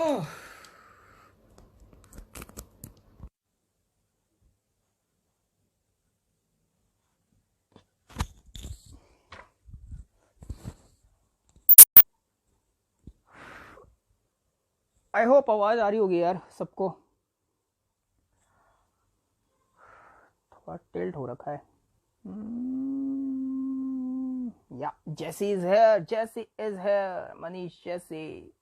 I hope आवाज आ रही होगी यार सबको। थोड़ा टिल्ट हो रखा है। Yeah JC is here, JC is here, Manish JC.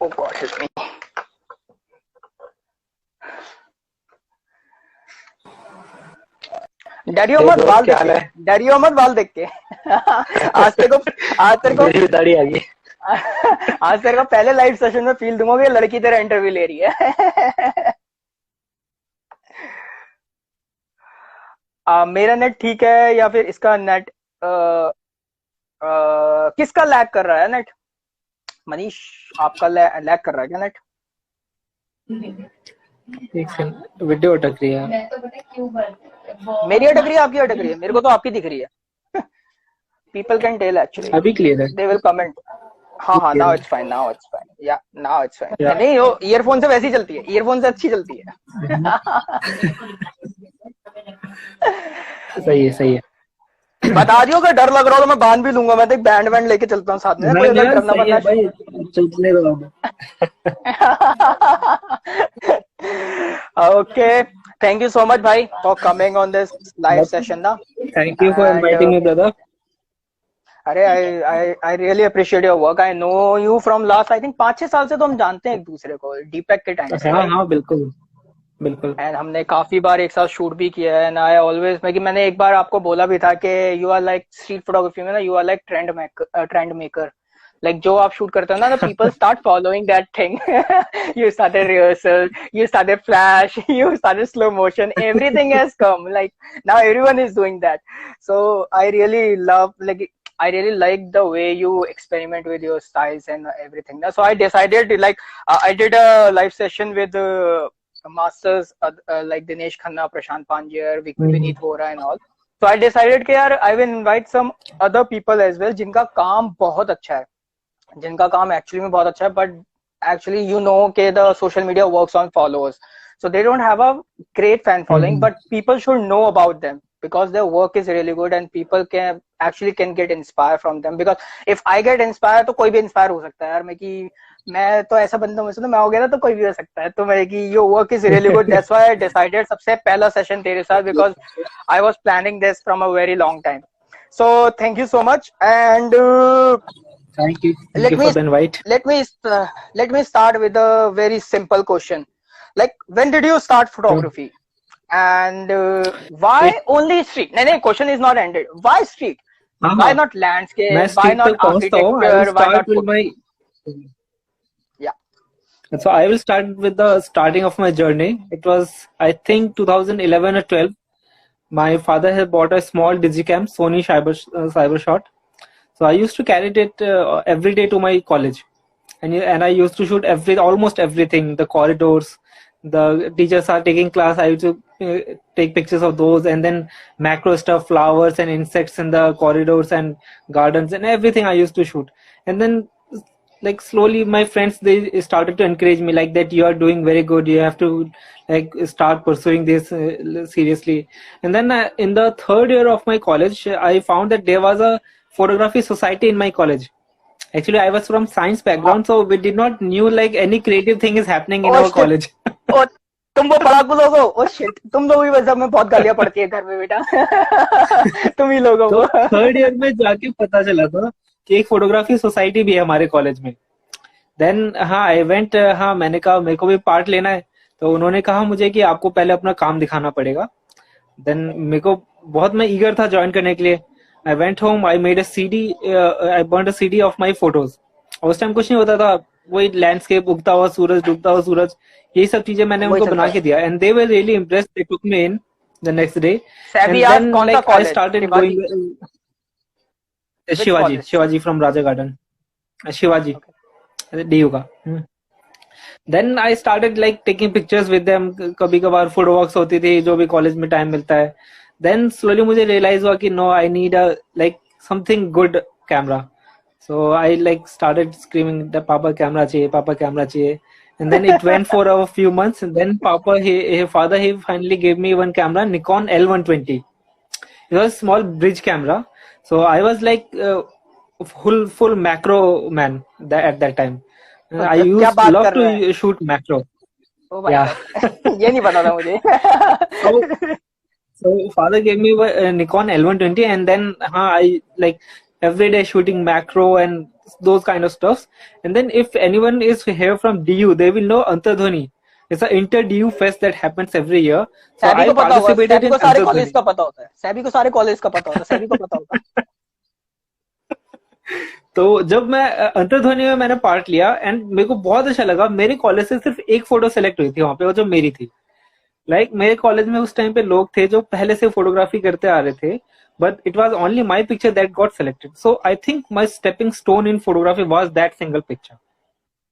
Oh God, help me. डरियो मत बाल देख के, डरियो मत बाल देख के। आज तेरे को मेरी दाढ़ी आ गई। आज तेरे को पहले लाइव सेशन में फील दूंगा कि लड़की तेरा इंटरव्यू ले रही है। मेरा नेट ठीक है या फिर इसका नेट किसका लैग कर रहा है नेट? मनीष आपका लैग कर रहा है क्या नेट? एक सेकंड, वीडियो अटक रही है। मेरी अटक रही है आपकी अटक रही है? मेरे को तो आपकी दिख रही है। पीपल कैन टेल एक्चुअली, अभी क्लियर है? They will comment. हाँ, now it's fine, now it's fine, yeah now it's fine. नहीं, वो ईयरफोन से वैसी चलती है, ईयरफोन से अच्छी चलती है। सही है, सही है। बता दियो अगर डर लग रहा हो तो मैं बांध भी लूंगा। मैं तो एक बैंड वैंड लेके चलता हूँ साथ में, कोई अगर डरना सही है बनना। भाई, चलने दो। Okay, thank you so much bhai for coming on this live session na. Thank you for And inviting me brother. अरे I really appreciate your work. I know you from last I think 5-6 साल से तो हम जानते हैं एक दूसरे को, डीपेक के टाइम से, हाँ right? हाँ, बिल्कुल बिल्कुल। एंड हमने काफी बार एक साथ शूट भी किया है। एंड आई ऑलवेज, मैंने एक बार आपको बोला भी था कि you are like street photography में ना, you are like trend maker. Like जो आप शूट करते हो ना, people start following that thing. You started rehearsal, you started flash, you started slow motion, everything has come, like now everyone is doing that. So I really love, like I really like the way you experiment with your styles and everything. So I decided, like, I did a live session with masters like Dinesh Khanna, Prashant Panjwar, Vineet Vora and all. So I decided कि यार I will invite some other people as well जिनका काम बहुत अच्छा है, जिनका काम actually में बहुत अच्छा है, बट एक्चुअली यू नो के the social media works on followers, so they don't have a great fan following, but people should know about them because their work is really good and people can get inspired from them. Because if I get inspired तो कोई भी inspire हो सकता है यार। मैं तो ऐसा बंदा हूँ, मैं हो गया ना तो कोई भी हो सकता है। तो मैं कि your work is really good, that's why I decided सबसे पहला सेशन तेरे साथ, because I was planning this from a very long time. So thank you so much. And Thank you for the invite. let me start with a very simple question. Like, when did you start photography? And why only street? No, question is not ended. Why street? Why not landscape? Why not architecture? Why not food? Yeah. So I will start with the starting of my journey. It was, I think, 2011 or 12. My father had bought a small digicam, Sony Cybershot. So I used to carry it every day to my college, and I used to shoot almost everything. The corridors, the teachers are taking class, I used to take pictures of those, and then macro stuff, flowers and insects in the corridors and gardens and everything I used to shoot. And then, like, slowly my friends, they started to encourage me like that, you are doing very good, you have to like start pursuing this seriously. And then in the third year of my college, I found that there was a photography society in my college. Actually, I was from science background, so we did not knew like any creative thing is happening in our college. तुम वो पढ़ाकू लोग हो। Oh shit, तुम लोग भी वैसे में बहुत गालियां पड़ती है घर में बेटा। तुम ही लोगों को। तो थर्ड ईयर में जाके पता चला था कि एक फोटोग्राफी सोसाइटी भी है हमारे कॉलेज में। देन हाँ, आई वेंट, हाँ मैंने कहा मेरे को भी पार्ट लेना है। तो उन्होंने कहा मुझे कि आपको पहले अपना काम दिखाना पड़ेगा। देन मेरे को बहुत, मैं ईगर था ज्वाइन करने के लिए। I went home, I made a CD, I burn a CD of my photos. उस टाइम कुछ नहीं होता था, वही लैंडस्केप, उगता हुआ सूरज, डूबता हुआ सूरज, यही सब चीजें मैंने उनको बना के दिया। And they were really impressed, they took me in the next day. And then like I started going Shivaji from Raja Garden, Shivaji DU का। Then I started like taking pictures with them. कभी कभार फूड वॉक्स होती थी, जो भी कॉलेज में time मिलता है। Then slowly मुझे realize हुआ कि no, I need a like something good camera. So I like started screaming that Papa camera चाहिए, Papa camera चाहिए. And then it went for a few months, and then Papa, his father, he finally gave me one camera, Nikon L120. It was a small bridge camera. So I was like full macro man at that time. I क्या used बात love कर रहे हैं? to shoot macro. ओ भाई Yeah. साहब, ये नहीं पता था मुझे. So father gave me a Nikon L120, and then I like every day shooting macro and those kind of stuffs. And then if anyone is here from DU, they will know Antardhwani. It's an inter DU fest that happens every year. So SEBI I को पता होगा, participated SEBI in को सारे college Antardhwani. का पता होता है, सैबी को सारे कॉलेज का पता होता है, सैबी को पता होता है. तो जब मैं अंतर्ध्वनि में मैंने पार्ट लिया एंड मेरे को बहुत अच्छा लगा. मेरे कॉलेज से सिर्फ एक फोटो सेलेक्ट हुई थी वहां पे, वो जो मेरी थी. लाइक मेरे कॉलेज में उस टाइम पे लोग थे जो पहले से फोटोग्राफी करते आ रहे थे, but it was only my picture that got selected. So I think my stepping stone in photography was that single picture.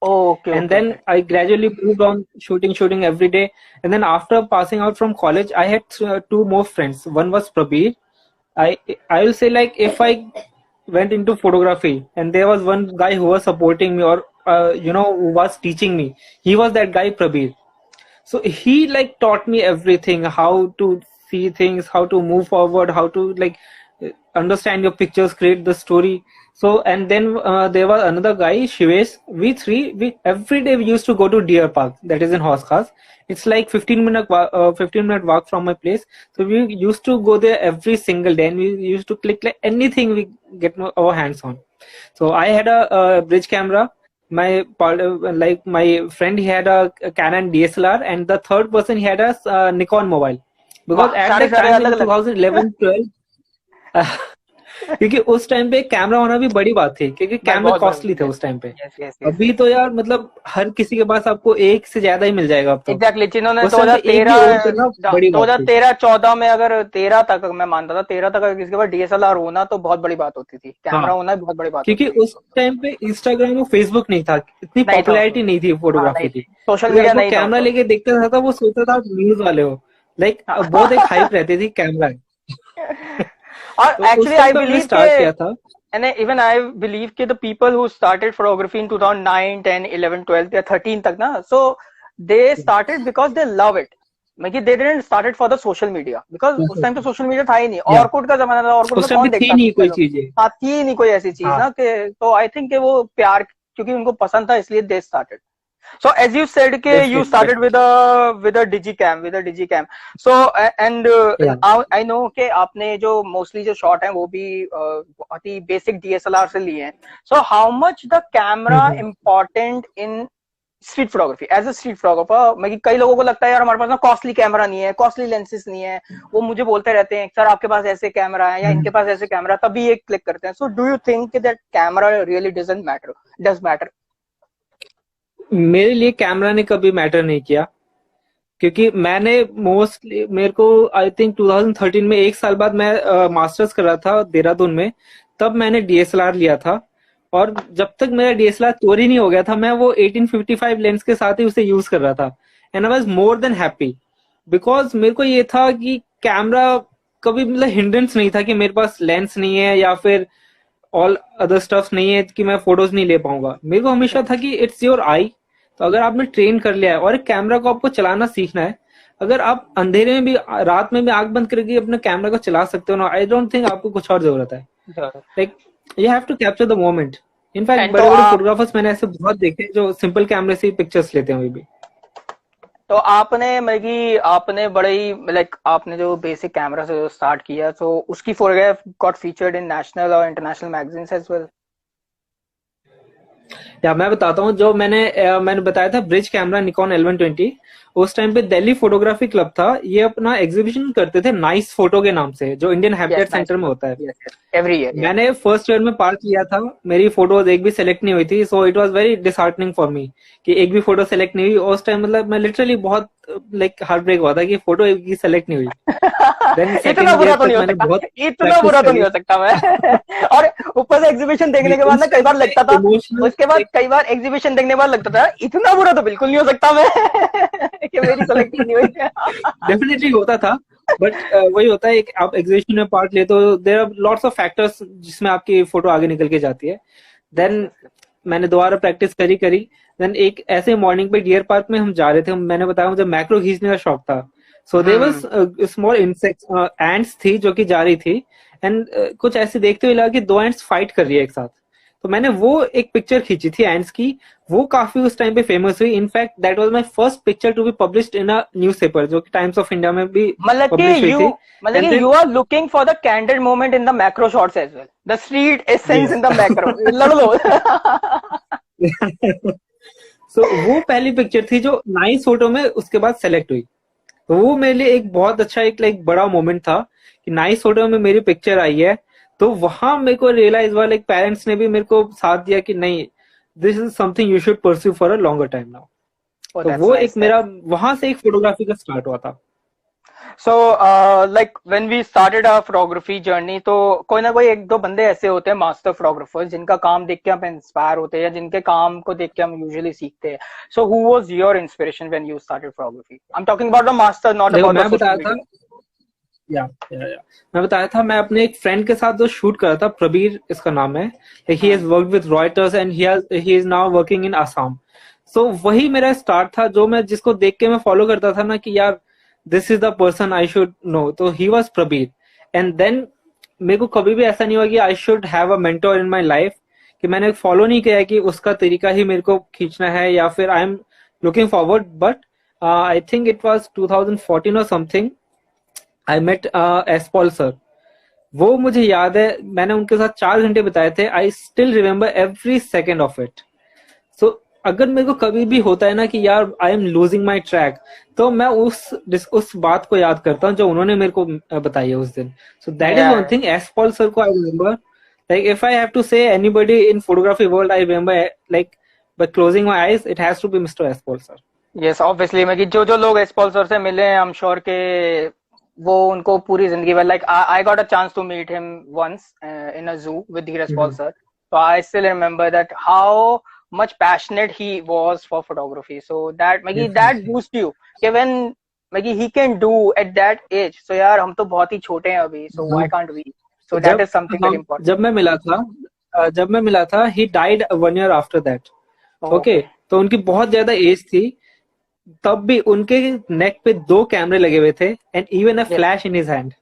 Okay And okay then okay. I gradually moved on shooting every day. And then after passing out from college, I had two more friends. One was Prabir. I will say like if I went into photography and there was one guy who was supporting me or who was teaching me, he was that guy Prabir. So he like taught me everything, how to see things, how to move forward, how to like understand your pictures, create the story. So and then there was another guy, Shivesh. We every day we used to go to Deer Park, that is in Horse. It's like 15-minute walk from my place. So we used to go there every single day, and we used to click like anything we get our hands on. So I had a bridge camera. My friend, he had a Canon DSLR, and the third person, he had a Nikon mobile. Because वाह, at सारे that सारे time in अलग अलग. 2011-12, क्योंकि उस time पे camera होना भी बड़ी बात थी, क्योंकि भाई कैमरे बहुत कॉस्टली थे बड़ा. उस टाइम पे. Yes yes yes. अभी तो यार मतलब हर किसी के पास आपको एक से ज्यादा ही मिल जाएगा अब तो. एग्जैक्टली, जिन्होंने उस टाइम पे एक भी ओन करना बड़ी बात थी. 2013-14 में, अगर 13 तक मैं मानता था, 13 तक अगर किसी के पास डीएसएलआर होना तो बहुत बड़ी बात होती थी, कैमरा हाँ, होना बहुत बड़ी बात क्योंकि होती थी. उस टाइम पे इंस्टाग्राम और फेसबुक नहीं था, इतनी नहीं था पॉपुलैरिटी उसमें. नहीं थी हाँ फोटोग्राफी नहीं की. थी, सोशल कोई मीडिया आपको नहीं था कैमरा उसमें. लेके देखता था तो वो सोचता था आप न्यूज वाले हो. लाइक बहुत एक हाइप रहती थी कैमरा. और तो उस एक्चुअली टाइम आई पे हमने बिलीव स्टार्ट किया था. and even I believe कि the people who started photography in 2009, 10, 11, 12 या 13 तक ना, so they started because they love it. मतलब they didn't started for the social media, because उस टाइम तो सोशल मीडिया था ही नहीं. या ऑरकुट का जमाना था, ऑरकुट उस में टाइम कौन पे थी देखता नहीं कोई था. चीजें. हाँ, थी नहीं कोई ऐसी चीज हाँ. ना कि, तो आई थिंक कि वो प्यार क्योंकि उनको पसंद था इसलिए they started. So as you said कि you started with a digicam. So and Yeah. I know कि आपने जो mostly जो shot हैं वो भी बहुत ही basic DSLR से लिए हैं. So how much the camera important in street photography as a street photographer? मैं कई लोगों को लगता है यार हमारे पास ना कॉस्टली कैमरा नहीं है, कॉस्टली लेंसेज नहीं है, वो मुझे बोलते रहते हैं सर आपके पास ऐसे कैमरा है या इनके पास ऐसे कैमरा, तभी ये क्लिक करते हैं. So do you think that camera really does matter? मेरे लिए कैमरा ने कभी मैटर नहीं किया, क्योंकि मैंने मोस्टली मेरे को आई थिंक 2013 में एक साल बाद मैं मास्टर्स कर रहा था देहरादून में, तब मैंने डीएसएलआर लिया था. और जब तक मेरा डीएसएलआर चोरी नहीं हो गया था, मैं वो 1855 लेंस के साथ ही उसे यूज कर रहा था. And I was more than happy, because मेरे को ये था कि कैमरा कभी मतलब हिंड्रेंस नहीं था कि मेरे पास लेंस नहीं है या फिर ऑल अदर स्टफ नहीं है कि मैं फोटोज नहीं ले पाऊंगा. मेरे को हमेशा था कि इट्स योर आई. तो अगर आपने ट्रेन कर लिया है और एक कैमरा को आपको चलाना सीखना है, अगर आप अंधेरे में भी रात में भी आंख बंद करके अपने कैमरा को चला सकते हो ना, आई डोंट थिंक आपको कुछ और जरूरत है. Like you have to capture the moment. In fact बड़े बड़े फोटोग्राफर्स मैंने ऐसे बहुत देखे जो सिंपल कैमरे से ही पिक्चर्स लेते हैं अभी भी. तो आपने बड़े ही लाइक आपने जो बेसिक कैमरा से स्टार्ट किया, तो उसकी photograph got featured in national और इंटरनेशनल मैगजीन्स एज वेल. या मैं बताता हूँ, जो मैंने बताया था ब्रिज कैमरा निकॉन L120, उस टाइम पे दिल्ली फोटोग्राफी क्लब था, ये अपना एग्जीबिशन करते थे नाइस फोटो के नाम से, जो इंडियन हैबिटेट सेंटर में होता है. एवरी ईयर मैंने फर्स्ट ईयर में पार्ट लिया था, मेरी फोटोज एक भी सेलेक्ट नहीं हुई थी. So it was very disheartening for me कि एक भी फोटो सेलेक्ट नहीं हुई. उस टाइम मतलब मैं लिटरली बहुत लाइक हार्ट ब्रेक हुआ था कि फोटो एक भी सेलेक्ट नहीं हुई. इतना बुरा तो नहीं हो सकता, इतना बुरा तो नहीं हो सकता मैं. और ऊपर से एग्जीबिशन देखने के बाद ना कई बार लगता था, उसके बाद कई बार एग्जीबिशन देखने के बाद लगता था इतना बुरा तो बिल्कुल नहीं हो सकता मैं कि मेरी सेलेक्ट नहीं हुई. डेफिनेटली होता था, बट वही होता है, एक आप एग्जीबिशन में पार्ट लेते हो, there are lots of factors जिसमें आपकी फोटो आगे निकल के जाती है. यस देन यस मैंने दोबारा प्रैक्टिस करी. देन एक ऐसे मॉर्निंग पे डियर पार्क में हम जा रहे थे, मैंने बताया मुझे मैक्रो खींचने का शौक था. So there was small insects, ants थी जो कि जा रही थी. एंड कुछ ऐसे देखते हुए लगा कि दो एंट्स फाइट कर रही है एक साथ. तो मैंने वो एक पिक्चर खींची थी एंट्स की. वो काफी उस टाइम पे फेमस हुई. In fact that was my first picture to be published in a newspaper, जो कि टाइम्स ऑफ इंडिया में भी मतलब कि पब्लिश हुई यू थी. मतलब एंड कि then you are looking for the candid moment in the macro shots as well, the street essence in the macro, लड़ लो. सो वो पहली पिक्चर थी जो नाइस फोटो में उसके बाद सेलेक्ट हुई. तो वो मेरे लिए एक बहुत अच्छा एक लाइक बड़ा मोमेंट था कि नाइस फोटो में मेरी पिक्चर आई है. तो वहां मेरे को रियलाइज हुआ, लाइक पेरेंट्स ने भी मेरे को साथ दिया कि नहीं, this is something you should pursue for a longer time now. Oh, तो that's वो एक nice. मेरा वहां से एक फोटोग्राफी का स्टार्ट हुआ था. So, like when we started our photography journey, तो कोई ना कोई एक दो बंदे ऐसे होते हैं मास्टर फोटोग्राफर्स जिनका काम देख के हम इंस्पायर होते हैं या जिनके काम को देख के हम यूजुअली सीखते हैं. So, who was your inspiration when you started photography? I'm talking about the master, not देखो about the मैं social बताया था, media. या मैं बताया था, मैं अपने एक फ्रेंड के साथ जो शूट कर रहा था, प्रबीर इसका नाम है. He has worked with Reuters and he is now working in Assam. So वही मेरा स्टार्ट था, जो मैं जिसको देख के मैं फॉलो करता था ना कि यार this is the person I should know. तो he was Prabir. And then मेरे को कभी भी ऐसा नहीं हुआ कि I should have a mentor in my life, कि मैंने फॉलो नहीं किया कि उसका तरीका ही मेरे को खींचना है या फिर I am looking forward. But I think it was 2014 और समथिंग, आई मेट एसपॉल सर. वो मुझे याद है, मैंने उनके साथ 4 घंटे बिताए थे. I still remember every second of it. So अगर मेरे को कभी भी होता है ना कि यार I am losing my track, तो मैं उस बात को याद करता हूँ जो उन्होंने मेरे को बताई है उस दिन. So that is one Yeah. Thing. S Paul sir को I remember. Like if I have to say anybody in photography world, I remember like by closing my eyes, it has to be Mr. Espol sir. Yes, obviously. मैं कि जो लोग sponsor से मिले हैं, I'm sure के वो उनको पूरी जिंदगी भर, like I got a chance to meet him once in a zoo with Dheeraj Paul Mm-hmm. sir. So I still remember that how much passionate he was for photography. So that like that Definitely. boosts you कि when like he can do at that age. So यार हम तो बहुत ही छोटे हैं अभी. So why can't we? So that जब is something very important. जब मैं मिला था, he died 1 year after that. Oh, okay. okay. तो उनकी बहुत ज्यादा एज थी. तब भी उनके नेक पे 2 कैमरे लगे हुए थे and even a Yes. Flash in his hand.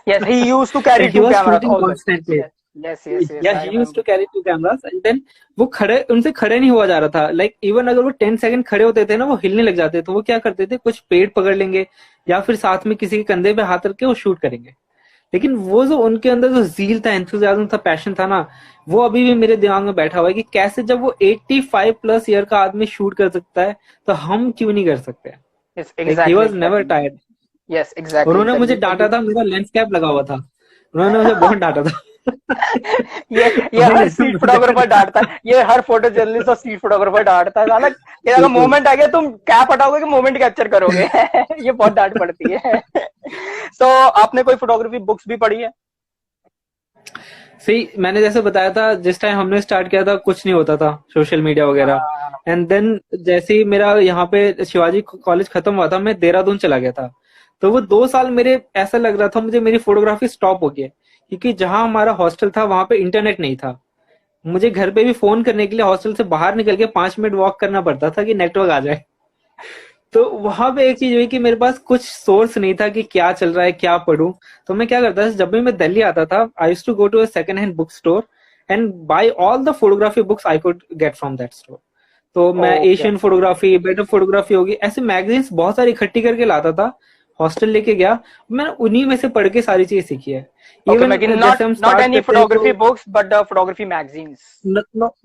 Yes, he used to carry and he two was cameras shooting always. Constantly. Yes, yes, yes, yes. या I he used to remember. Carry 2 cameras. And then वो खड़े, उनसे खड़े नहीं हुआ जा रहा था. लाइक इवन अगर वो 10 सेकंड खड़े होते थे ना, वो हिलने लग जाते. तो वो क्या करते थे, कुछ पेड़ पकड़ लेंगे या फिर साथ में किसी के कंधे पे हाथ रख के वो शूट करेंगे. लेकिन वो जो उनके अंदर जो जील था, एंथुसियाज्म था, पैशन था ना, वो अभी भी मेरे दिमाग में बैठा हुआ है कि कैसे जब वो 85+ ईयर का आदमी शूट कर सकता है, तो हम क्यों नहीं कर सकते. Yes, like he exactly, was never exactly. Tired. Yes, exactly, उन्होंने मुझे exactly. डांटा था, मेरा लेंस कैप लगा हुआ था. उन्होंने मुझे बहुत डांटा था. ये और हर ये स्ट्रीट मुझे फोटोग्राफर डांटता है, ये हर फोटो जर्नलिस्ट और स्ट्रीट फोटोग्राफर डांटता है साला कि अगर बिल्कुल. मोमेंट आ गया तुम कैप हटाओगे कि मोमेंट कैप्चर करोगे. ये बहुत डांट पड़ती है. सो आपने कोई फोटोग्राफी बुक्स भी पढ़ी है? सही, मैंने जैसे बताया था, जिस टाइम हमने स्टार्ट किया था कुछ नहीं होता था, सोशल मीडिया वगैरह. एंड देन जैसे ही मेरा यहाँ पे शिवाजी कॉलेज खत्म हुआ था, मैं देहरादून चला गया था. तो वो 2 साल मेरे ऐसा लग रहा था मुझे, मेरी फोटोग्राफी स्टॉप हो गई है. क्योंकि जहाँ हमारा हॉस्टल था वहां पे इंटरनेट नहीं था. मुझे घर पे भी फोन करने के लिए हॉस्टल से बाहर निकल के 5 मिनट वॉक करना पड़ता था कि नेटवर्क आ जाए. तो वहां पे एक चीज हुई कि मेरे पास कुछ सोर्स नहीं था कि क्या चल रहा है, क्या पढूं. तो मैं क्या करता था, जब भी मैं दिल्ली आता था, I used to go to a second hand book store and buy all the photography books I could get from that store. तो मैं okay Asian photography, better photography होगी, ऐसे मैगजीन्स बहुत सारी इकट्ठी करके लाता था. हॉस्टल लेके गया, मैं उन्हीं में से पढ़ के सारी चीज सीखी है. ओके. इवन मैं जैसे हम नॉट स्टार्ट एनी करते हैं फोटोग्राफी तो books but the photography magazines.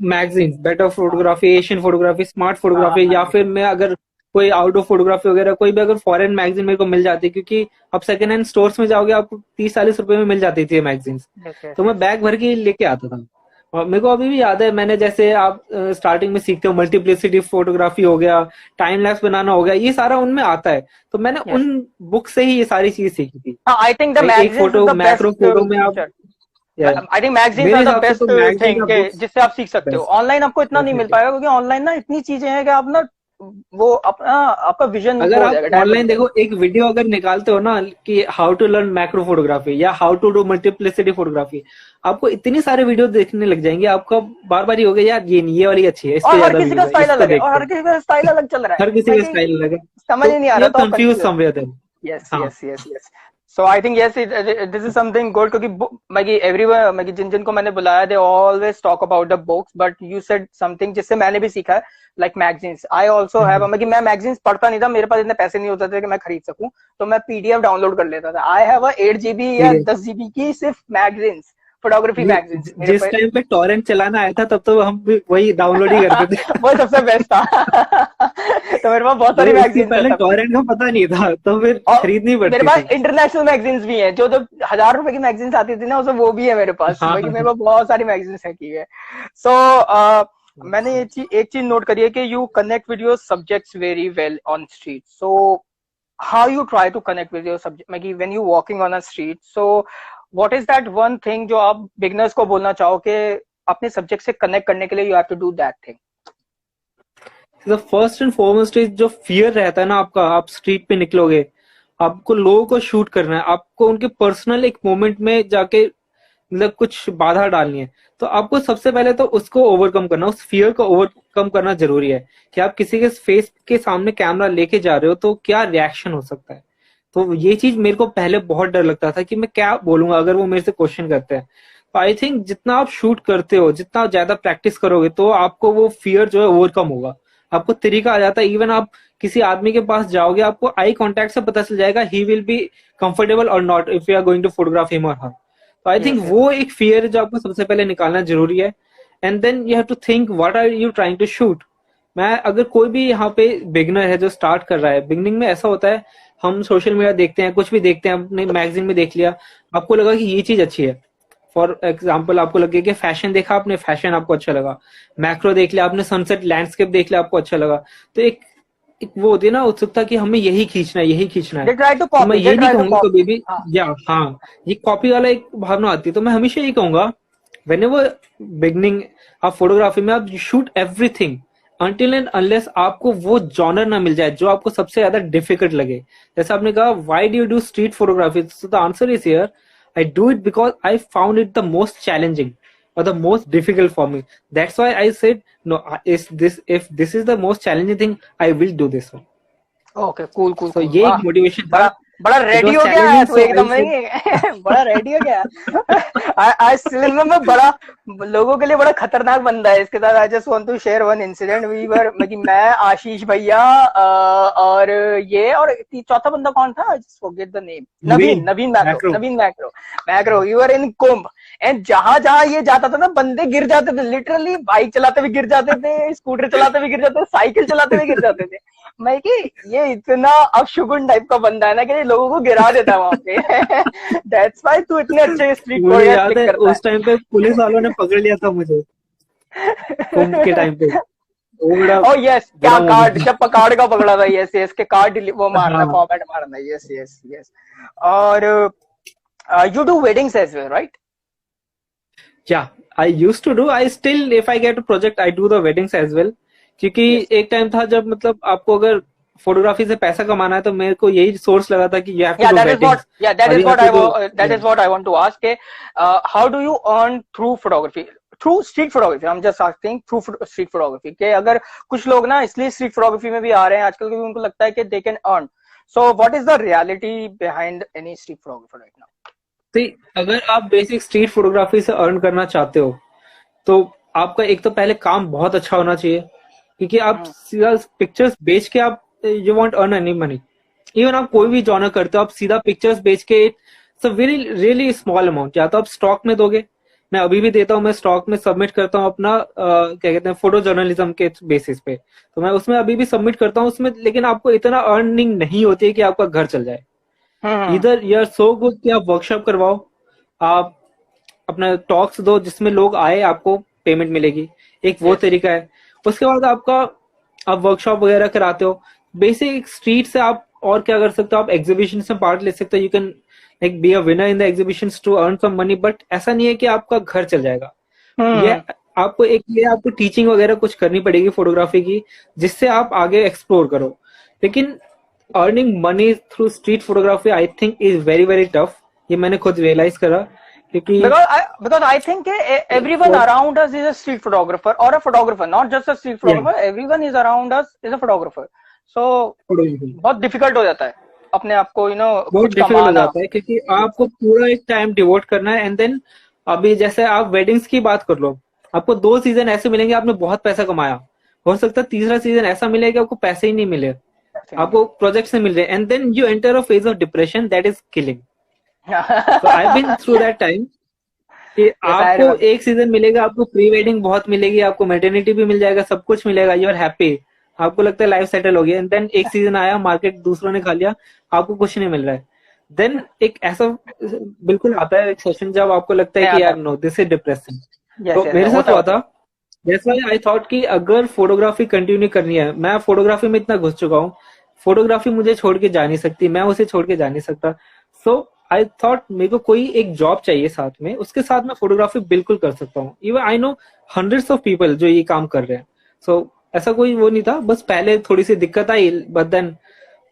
Magazines, better photography, Asian photography, smart photography, या हाँ. फिर मैं अगर कोई आउटडोर फोटोग्राफी वगैरह कोई भी अगर फॉरेन मैगजीन मेरे को मिल जाती, क्योंकि अब सेकंड हैंड स्टोर्स में जाओगे आपको 30-40 रुपए में मिल जाती थी मैगजीन्स. यस यस तो मैं यस. बैग भर के लेके आता था. और मेरे को अभी भी याद है, मैंने जैसे आप स्टार्टिंग में सीखते हो मल्टीप्लिसिटी फोटोग्राफी हो गया, टाइम लैप्स बनाना हो गया, ये सारा उनमें आता है. तो मैंने यस. उन बुक से ही ये सारी चीज सीखी थी. आई थिंक द एक magazines is photo, the macro best photo में आप, टीचर. या, आई थिंक मैगजीन्स मेरे आर द हिसाब से बेस्ट तो मैगजीन थिंग का के बुक्स जिससे आप सीख सकते हो. बेस्ट. ऑनलाइन आपको इतना नहीं मिल डेफिनेटली. पाएगा क्योंकि ऑनलाइन ना इतनी चीजें हैं कि आप ना वो अपना आपका विजन अगर वो हो आप जाएगा, ऑनलाइन डाइवर्ट। देखो, एक वीडियो अगर निकालते हो ना कि how to learn macro photography या how to do multiplicity photography, आपको इतने सारे वीडियो देखने लग जाएंगे, आपका बार बार ये हो गया यार ये वाली अच्छी है, इस पे और हर ज्यादा किसी का व्यूज है, स्टाइल इसको अलग है, और देखते हर हैं। किसी का स्टाइल अलग चल रहा है, हर किसी मैं का कि स्टाइल अलग है, समझ ही तो नहीं आ यू रहा, आर तो आप confuse confuse. Somewhere then. Yes हाँ। Yes yes yes. So I think yes, this is something good, क्योंकि मैगी एवरीवन, मैगी जिन जिन को मैंने बुलाया, they always talk about the books, but you said something जिससे मैंने भी सीखा है, like magazines. I also have, मैगी मैं मैगजीन्स पढ़ता नहीं था, मेरे पास इतने पैसे नहीं होते थे कि मैं खरीद सकूं, तो मैं पीडीएफ डाउनलोड कर लेता था। आई हैव 8 GB या पीडीएफ। 10 GB की सिर्फ मैगजीन्स, फोटोग्राफी मैगजीन्स मेरे जिस पे। टाइम पे टॉरेंट चलाना आया था तब तो हम भी वही डाउनलोड ही करते थे। वो सबसे बेस्ट था। तो मेरे पास बहुत सारी भाई उसके मैगजीन्स है पहले तब। टॉरेंट का पता नहीं था, तो फिर और खरीदनी मेरे पड़ती पास थी। इंटरनेशनल मैगजीन्स भी हैं, जो जो 1,000 रुपए की मैगजीन्स आती थी ना, उसमें वो भी है मेरे पास, हाँ क्योंकि हाँ मेरे पास बहुत सारी मैगजीन्स है की है। सो मैंने एक चीज नोट करी है कि you connect with your subjects very well on street. So how you try to connect with your subject, मतलब when you walking on a street, so what is that one thing जो आप beginners को बोलना चाहो कि अपने subject से connect करने के लिए you have to do that thing? The first and foremost is जो फियर रहता है ना आपका, आप स्ट्रीट पे निकलोगे, आपको लोगों को शूट करना है, आपको उनके पर्सनल एक मोमेंट में जाके मतलब कुछ बाधा डालनी है, तो आपको सबसे पहले तो उसको ओवरकम करना, उस फियर को ओवरकम करना जरूरी है कि आप किसी के फेस के सामने कैमरा लेके जा रहे हो तो क्या रिएक्शन हो सकता है। तो ये चीज मेरे को पहले बहुत डर लगता था कि मैं क्या बोलूंगा अगर वो मेरे से क्वेश्चन करते हैं। तो आई थिंक जितना आप शूट करते हो, जितना ज्यादा प्रैक्टिस करोगे, तो आपको वो फियर जो है ओवरकम होगा, आपको तरीका आ जाता है। इवन आप किसी आदमी के पास जाओगे, आपको आई कांटेक्ट से पता चल जाएगा ही विल बी कंफर्टेबल और not if you are going to photograph him और हर। तो आई थिंक यस यस। वो एक फियर है जो आपको सबसे पहले निकालना जरूरी है। And then you have to think what are you trying to shoot. मैं अगर कोई भी यहाँ पे बिगनर है जो स्टार्ट कर रहा है, बिगनिंग में ऐसा होता है, हम सोशल मीडिया देखते हैं, कुछ भी देखते हैं, अपने मैगजीन में देख लिया, आपको लगा कि ये चीज अच्छी है। फॉर एग्जाम्पल आपको लगे कि फैशन देखा आपने, फैशन आपको अच्छा लगा, मैक्रो देख लिया आपने, सनसेट लैंडस्केप देख लिया आपको अच्छा लगा, तो एक वो होती है ना उत्सुकता कि हमें यही खींचना है, यही खींचना है। दे ट्राई टू तो मैं कॉपी, दे ये नहीं ट्राई टू कहूंगा कभी कॉपी। भी, हाँ। या हाँ, ये कॉपी वाला एक भावना आती है, तो मैं हमेशा यही कहूंगा वेन एवर बिगनिंग आप फोटोग्राफी में, आप shoot everything until and unless आपको वो जॉनर ना मिल जाए जो आपको सबसे ज्यादा डिफिकल्ट लगे। जैसे आपने कहा why do you do street photography, so the answer is here I do it because I found it the most challenging or the most difficult for me. That's why I said no, if this is the most challenging thing, I will do this one. Okay, cool cool So cool, ये वाह। एक motivation था। बड़ा बड़ा It ready was हो गया है challenging, तू so I एकदम said नहीं? बड़ा रेडी हो गया। आज स्टिल में बड़ा लोगों के लिए बड़ा खतरनाक बंदा है। इसके साथ I just want to share one incident. We were, मैं आशीष भैया, और ये, और चौथा बंदा कौन था? I just forget the name. Naveen Naveen macro, macro. Naveen macro. Macro, you are in Kumbh, and जहां जहां ये जाता था ना, बंदे गिर जाते थे लिटरली, बाइक चलाते हुए गिर जाते थे, स्कूटर चलाते हुए गिर जाते थे, साइकिल चलाते हुए गिर जाते थे। मैं कि ये इतना अपशुगुन टाइप का बंदा है ना कि ये लोगों को गिरा देता है वहां पे। दैट्स व्हाई तू इतने अच्छे स्ट्रीट मुझे फोटोग्राफ याद क्लिक है करता उस टाइम पे पुलिस वालों ने पकड़ लिया था मुझे कुंभ के है। टाइम पे। वो बड़ा ओ यस, क्या बुरा कार्ड, मोमेंट जब कार्ड का पकड़ा था, यस यस, के कार्ड वो था। मारना, हाँ, फॉर्मेट मारना, यस यस यस। और you do weddings as well, right? yeah, I used to do. I still, if I get a project, I do the weddings as well. क्योंकि yes. एक time था जब मतलब आपको अगर फोटोग्राफी से पैसा कमाना है तो मेरे को यही सोर्स लगा था कि you have to Yeah, do that is what. Weddings Yeah, that और is you have what to I do. that is what I want to ask. How do you earn through photography? Through street photography. I'm just asking through street photography. कि अगर कुछ लोग ना इसलिए street photography में भी आ रहे हैं आजकल, क्योंकि उनको लगता है कि they can earn. So what is the reality behind any street photographer right now? तो अगर आप बेसिक स्ट्रीट फोटोग्राफी से अर्न करना चाहते हो तो आपका एक तो पहले काम बहुत अच्छा होना चाहिए, क्योंकि आप सीधा पिक्चर्स बेच के आप you want earn any money. Even आप कोई भी जॉनर करते हो, आप सीधा पिक्चर्स बेच के it's a very really small amount. या तो आप स्टॉक में दोगे, मैं अभी भी देता हूँ, मैं स्टॉक में सबमिट करता हूँ अपना क्या कहते हैं फोटो जर्नलिज्म के बेसिस पे, तो मैं उसमें अभी भी सबमिट करता हूँ उसमें, लेकिन आपको इतना अर्निंग नहीं होती है कि आपका घर चल जाए। इधर यू आर सो गुड कि आप वर्कशॉप करवाओ, आप अपना टॉक्स दो जिसमें लोग आए, आपको पेमेंट मिलेगी, एक वो Yes. तरीका है। उसके बाद आपका आप वर्कशॉप वगैरह कराते हो। बेसिक स्ट्रीट से आप और क्या कर सकते हो, आप एग्जीबिशन में पार्ट ले सकते हो, you can like be a winner in the exhibitions to earn some money, but ऐसा नहीं है कि आपका घर चल जाएगा। ये आपको एक ये आपको टीचिंग वगैरह कुछ करनी पड़ेगी फोटोग्राफी की, जिससे आप आगे एक्सप्लोर करो। लेकिन earning money through street photography I think is very very tough. ये मैंने खुद रियलाइज करा, क्योंकि because I think everyone around us is a street photographer or a photographer, not just a street photographer. Everyone is around us is a photographer. So बहुत difficult हो जाता है अपने आप को बहुत कुछ डिफिकल्ट हो कमाना। जाता है, क्योंकि आपको पूरा एक टाइम डिवोट करना है। एंड देन अभी जैसे आप वेडिंग्स की बात कर लो, आपको 2 सीजन ऐसे मिलेंगे आपने बहुत पैसा कमाया, हो सकता है तीसरा सीजन ऐसा मिले कि आपको पैसे ही नहीं मिले, आपको प्रोजेक्ट्स नहीं मिल रहे, and then you enter a phase of depression that is killing. So I been through that time कि आपको एक सीजन मिलेगा, आपको प्री वेडिंग बहुत मिलेगी, आपको मैटरनिटी भी मिल जाएगा, सब कुछ मिलेगा, यू आर हैप्पी, आपको लगता है लाइफ सेटल हो गया। एंड देन एक सीजन आया, मार्केट दूसरों ने खा लिया, आपको कुछ नहीं मिल रहा है। देन एक ऐसा बिल्कुल आता है एक सेशन जब आपको लगता है कि यार नो दिस इज डिप्रेसिंग। तो मेरे साथ हुआ था। दैट्स व्हाई आई थॉट कि अगर फोटोग्राफी कंटिन्यू करनी है, मैं फोटोग्राफी में इतना घुस चुका हूँ, फोटोग्राफी मुझे छोड़ के जा नहीं सकती, मैं उसे छोड़ के जा नहीं सकता। सो आई थॉट मेरे को कोई एक जॉब चाहिए साथ में, उसके साथ मैं फोटोग्राफी बिल्कुल कर सकता हूँ। Even I know hundreds of people जो ये काम कर रहे हैं। सो ऐसा कोई वो नहीं था, बस पहले थोड़ी सी दिक्कत आई, but then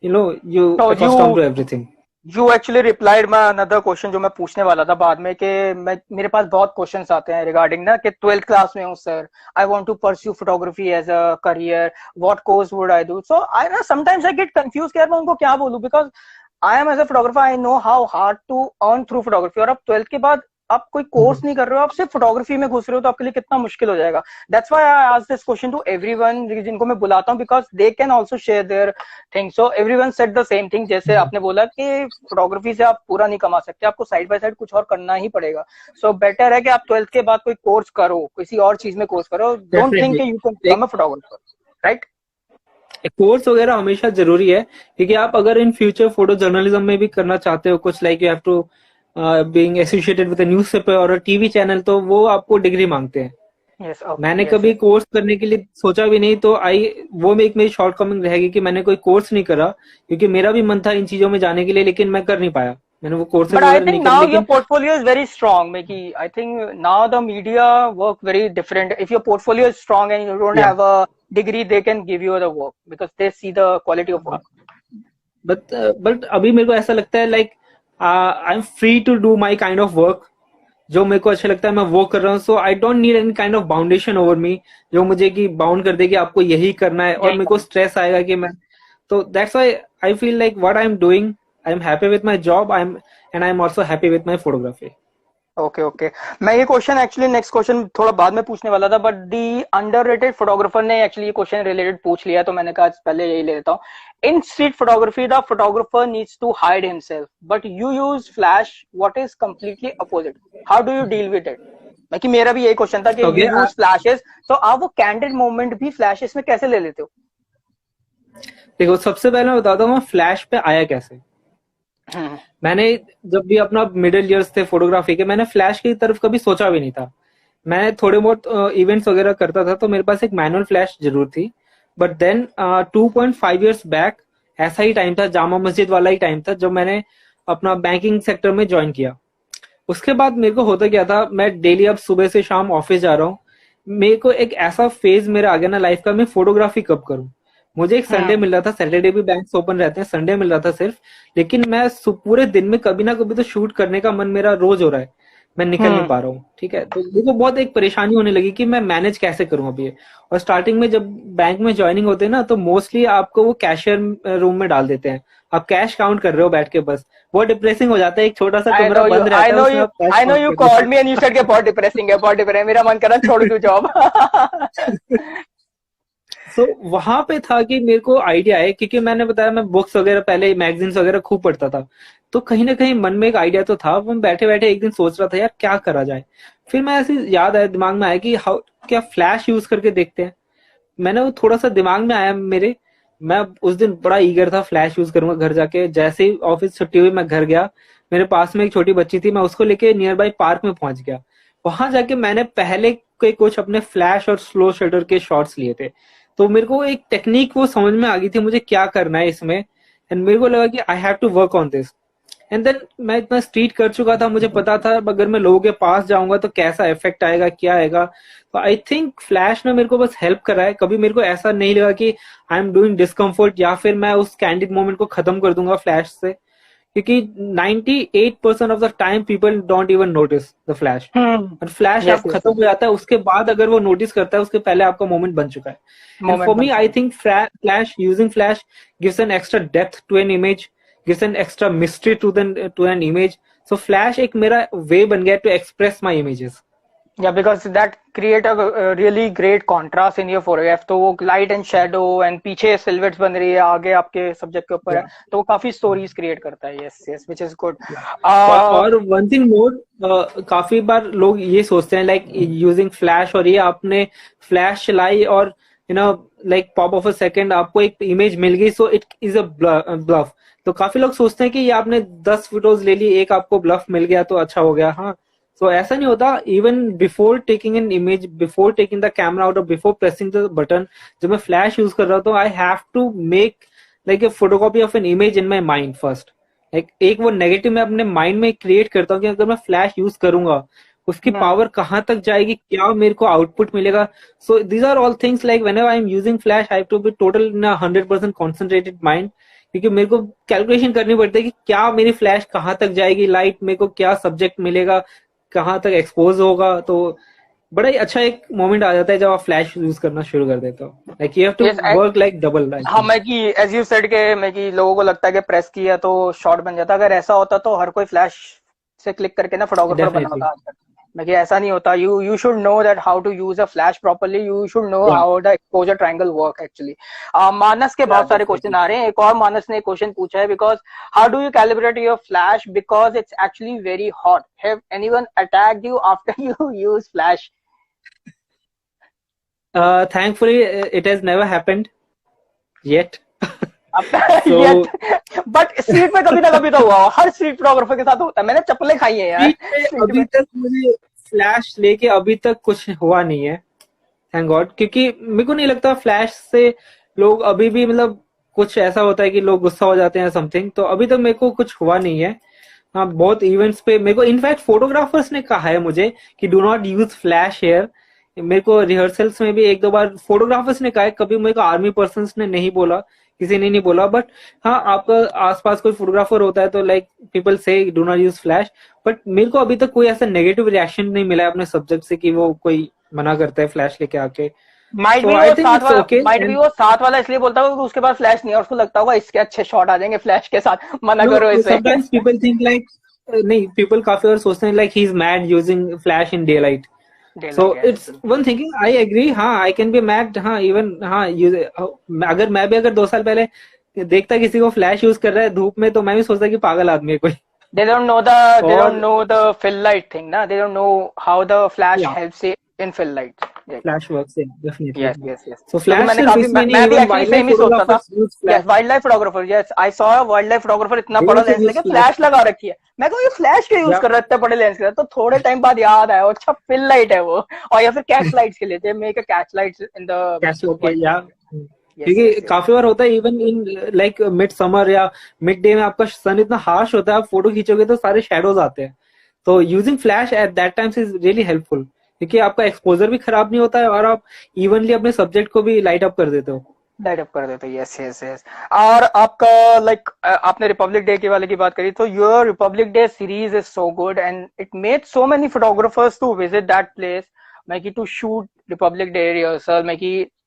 you accustomed to everything. You actually replied my another question जो मैं पूछने वाला था बाद में, कि मेरे पास बहुत क्वेश्चंस आते हैं रिगार्डिंग ना कि 12th क्लास में हूँ sir, I want to pursue photography as a career, what course would I do. So I ना समटाइम्स आई गेट कंफ्यूज कि यार मैं उनको क्या बोलूं, because I am as a photographer, I know how hard to earn through photography. और अब 12th के बाद आप कोई कोर्स नहीं कर रहे हो, आप सिर्फ फोटोग्राफी में घुस रहे हो, तो आपके लिए कितना मुश्किल हो जाएगा। That's why I asked this question to everyone जिनको मैं बुलाता हूं, because they can also share their things. So everyone said the same thing, जैसे आपने बोला कि फोटोग्राफी से आप पूरा नहीं कमा सकते, आपको साइड बाय साइड कुछ और करना ही पड़ेगा। सो बेटर है कि आप 12th के बाद कोई कोर्स करो, किसी और चीज में कोर्स करो। Don't think you can become a photographer, right? Course वगैरह हमेशा जरूरी है, क्योंकि आप अगर इन फ्यूचर फोटो जर्नलिज्म में भी करना चाहते हो कुछ, like you have to being associated with a newspaper और अ टीवी चैनल, तो वो आपको डिग्री मांगते हैं। मैंने कभी कोर्स करने के लिए सोचा भी नहीं, तो वो में एक मेरी शॉर्ट कमिंग रहेगी कि मैंने कोई कोर्स नहीं करा, क्योंकि मेरा भी मन था इन चीजों में जाने के लिए, लेकिन मैं कर नहीं पाया, मैंने वो कोर्सेज वगैरह नहीं करे। लेकिन your portfolio is very strong, Meki. I think now the media work very different. If your portfolio is strong and you don't have a degree, they can give you the work because they see the quality of work. But अभी मेरे को ऐसा लगता है like I am free to do my kind of work, जो मेरे को अच्छा लगता है मैं वो कर रहा हूँ। So I don't need any kind of boundation over me, जो मुझे कि बाउंड कर दे कि आपको यही करना है, और मेरे को स्ट्रेस आएगा कि मैं, तो that's why I feel like what I am doing, I am happy with my job, I am also happy with my photography. Okay मैं ये क्वेश्चन एक्चुअली नेक्स्ट क्वेश्चन थोड़ा बाद में पूछने वाला था, बट दी अंडररेटेड फोटोग्राफर ने actually ये क्वेश्चन रिलेटेड पूछ लिया, तो मैंने कहा पहले यही ले लेता हूँ। In street photography the photographer needs to hide himself, but you use flash, what is completely opposite, how do you deal with it? कि मेरा भी यही क्वेश्चन था कि यू यूज फ्लैशेस, तो आप वो कैंडिड मोमेंट भी फ्लैशेस में कैसे ले लेते हो? देखो, सबसे पहले मैं बताता हूँ फ्लैश पे आया कैसे। मैंने जब भी अपना मिडिल ईयर्स थे फोटोग्राफी के, मैंने फ्लैश की तरफ कभी सोचा भी नहीं था। मैं थोड़े बहुत इवेंट्स वगैरह करता था, तो मेरे पास एक मैनुअल फ्लैश जरूर थी। बट देन 2.5 इयर्स बैक ऐसा ही टाइम था, जामा मस्जिद वाला ही टाइम था, जब मैंने अपना बैंकिंग सेक्टर में ज्वाइन किया। उसके बाद मेरे को होता क्या था, मैं डेली अब सुबह से शाम ऑफिस जा रहा हूँ, मेरे को एक ऐसा फेज मेरा आ गया ना लाइफ का, मैं फोटोग्राफी कब करूँ। मुझे एक संडे मिल रहा था, सैटरडे भी बैंक्स ओपन रहते हैं, संडे मिल रहा था सिर्फ, लेकिन मैं पूरे दिन में कभी ना कभी तो शूट करने का मन मेरा रोज हो रहा है, मैं निकल नहीं पा रहा हूँ। ठीक है, तो मुझे बहुत एक परेशानी होने लगी कि मैं मैनेज कैसे करूं अभी। और स्टार्टिंग में जब बैंक में ज्वाइनिंग होते हैं ना, तो मोस्टली आपको वो कैशियर रूम में डाल देते हैं, आप कैश काउंट कर रहे हो बैठ के, बस बहुत डिप्रेसिंग हो जाता है, एक छोटा सा कमरा बंद रहता है। I know you called me and you said कि बहुत डिप्रेसिंग है, बहुत डिप्रेसिंग, मेरा मन कर रहा छोड़ दूं जॉब। सो वहां पे था कि मेरे को आइडिया है, क्योंकि मैंने बताया मैं बुक्स वगैरह पहले मैगजीन्स वगैरह खूब पढ़ता था, तो कहीं ना कहीं मन में एक आइडिया तो था। वो बैठे बैठे एक दिन सोच रहा था यार क्या करा जाए, फिर मैं ऐसे याद आया, दिमाग में आया कि क्या फ्लैश यूज करके देखते हैं। मैंने वो थोड़ा सा दिमाग में आया मेरे, मैं उस दिन बड़ा ईगर था, फ्लैश यूज करूंगा घर जाके। जैसे ही ऑफिस छुट्टी हुई मैं घर गया, मेरे पास में एक छोटी बच्ची थी, मैं उसको लेके नियर बाई पार्क में पहुंच गया। वहां जाके मैंने पहले के कुछ अपने फ्लैश और स्लो शटर के शॉट्स लिए थे, तो मेरे को एक टेक्निक वो समझ में आ गई थी मुझे क्या करना है इसमें, एंड मेरे को लगा कि I have to work on this. And then मैं इतना स्ट्रीट कर चुका था, मुझे पता था अगर मैं लोगों के पास जाऊंगा तो कैसा इफेक्ट आएगा, क्या आएगा। तो आई थिंक फ्लैश ने मेरे को बस हेल्प करा है। कभी मेरे को ऐसा नहीं लगा कि आई एम डूइंग डिस्कम्फर्ट या फिर मैं उस कैंडिड मोमेंट को खत्म कर दूंगा फ्लैश से, क्योंकि 98% of the time people don't even notice the flash. और फ्लैश यस आप खत्म हो जाता है, उसके बाद अगर वो नोटिस करता है उसके पहले आपका मोमेंट बन चुका है। एंड मोमेंट फॉर बन me I think flash, using flash gives an extra depth to an image, gives an extra mystery to an image. So flash एक मेरा वे बन गया to express my images. Yeah, because that create a really great contrast in your photograph. तो वो light and shadow and पीछे सिल्हूट्स बन रही है, आगे आपके सब्जेक्ट के ऊपर है, तो वो काफी स्टोरीज क्रिएट करता है। Yes yes, which is good. और वन थिंग मोर, काफी बार लोग ये सोचते हैं लाइक यूजिंग फ्लैश, और ये आपने फ्लैश चलाई और you know like pop of a second आपको एक इमेज मिल गई, so it is a bluff. तो काफी लोग सोचते हैं कि ये आपने 10 फोटोज ले ली, एक आपको ब्लफ मिल गया तो अच्छा हो गया। हाँ, तो ऐसा नहीं होता। Even before taking an image, before taking the camera out और बिफोर प्रेसिंग द बटन, जब मैं फ्लैश यूज कर रहा हूँ तो I have to make like a photocopy of an image in my mind first. एक वो नेगेटिव मैं अपने माइंड में क्रिएट करता हूँ कि अगर मैं फ्लैश यूज करूंगा उसकी पावर कहाँ तक जाएगी, क्या मेरे को आउटपुट मिलेगा। So these are all things like whenever I am using flash I have to be total in 100% concentrated mind, क्योंकि मेरे को कैलकुलेशन करनी पड़ती है कि क्या मेरी फ्लैश कहाँ तक जाएगी, लाइट मेरे को क्या सब्जेक्ट मिलेगा, कहाँ तक एक्सपोज होगा। तो बड़ा ही अच्छा एक मोमेंट आ जाता है जब आप फ्लैश यूज करना शुरू कर देते हो। Like you have to work like double. हाँ, मैं कि एज यू सेड के मैं कि लोगों को लगता है कि प्रेस किया तो शॉट बन जाता। अगर ऐसा होता तो हर कोई फ्लैश से क्लिक करके ना फोटोग्राफर बना होता आजकल। मैं कि ऐसा नहीं होता। You should know that how to use a flash properly, you should know how the exposure triangle work actually. Manas के बहुत सारे क्वेश्चन आ रहे हैं। एक और मानस ने क्वेश्चन पूछा है, because how do you calibrate your flash because it's actually very hot, have anyone attacked you after you use flash? Thankfully it has never happened yet. But street पे कभी ना कभी तो हुआ, हर स्ट्रीट फोटोग्राफर के साथ होता है। मैंने चप्पलें खाई है यार। अभी तक मुझे फ्लैश लेके अभी तक कुछ हुआ नहीं है, थैंक गॉड, क्योंकि मेरे को नहीं लगता फ्लैश से लोग अभी भी मतलब कुछ ऐसा होता है कि लोग गुस्सा हो जाते हैं समथिंग। तो अभी तक मेरे को कुछ हुआ नहीं है। हाँ, बहुत इवेंट्स पे मेरे को इनफैक्ट फोटोग्राफर्स ने कहा है मुझे कि do not use flash here. मेरे को रिहर्सल्स में भी 1-2 बार फोटोग्राफर्स ने कहा है, कभी मेरे को आर्मी पर्सन ने नहीं बोला, किसी ने नहीं बोला। बट हाँ, आपका आसपास कोई फोटोग्राफर होता है तो लाइक पीपल से do not use flash. But मेरे को अभी तक कोई ऐसा नेगेटिव रिएक्शन नहीं मिला है अपने सब्जेक्ट से कि वो कोई मना करता है फ्लैश लेके आके। माइट भी वो साथ वाला इसलिए बोलता होगा कि उसके पास फ्लैश नहीं है और उसको लगता होगा इसके अच्छे शॉट आ जाएंगे फ्लैश के साथ, मना करो इसे। समटाइम्स पीपल थिंक लाइक नहीं, पीपल काफी बार सोचते हैं like he is mad using flash in day light. So it's one thinking, I agree, हाँ I can be mad, हाँ even हाँ अगर मैं भी अगर 2 साल पहले देखता किसी को फ्लैश यूज कर रहा है धूप में तो मैं भी सोचता कि पागल आदमी है कोई। They don't know the fill light thing, ना? They don't know how the flash helps in fill light. Flash works, yeah, definitely. Yes. So flash मैं भी एक्चुअली सेम ही सोचता था। Yes, wildlife photographer. Yes, I saw a wildlife photographer इतना बड़ा lens लेके flash लगा रखी है। मैं कहूँ ये फ्लैश क्यों यूज कर रहा है इतने बड़े लेंस के साथ? तो थोड़े टाइम बाद याद आया, अच्छा फिल लाइट है वो, और या फिर कैच लाइट्स के लिए थे, make a catch lights in the क्योंकि काफी बार होता है even in like mid summer या मिड डे में आपका सन इतना हार्श होता है, आप फोटो खींचोगे तो सारे शेडोज आते हैं। तो using flash at that times is really helpful, क्योंकि आपका एक्सपोजर भी खराब नहीं होता है और आप इवनली अपने सब्जेक्ट को भी लाइट अप कर देते हो। यस। और आपका लाइक आपने रिपब्लिक डे के वाले की बात करी, तो your Republic Day series is so good and it made so many photographers to visit that place, मैं to shoot Republic Day rehearsal, मैं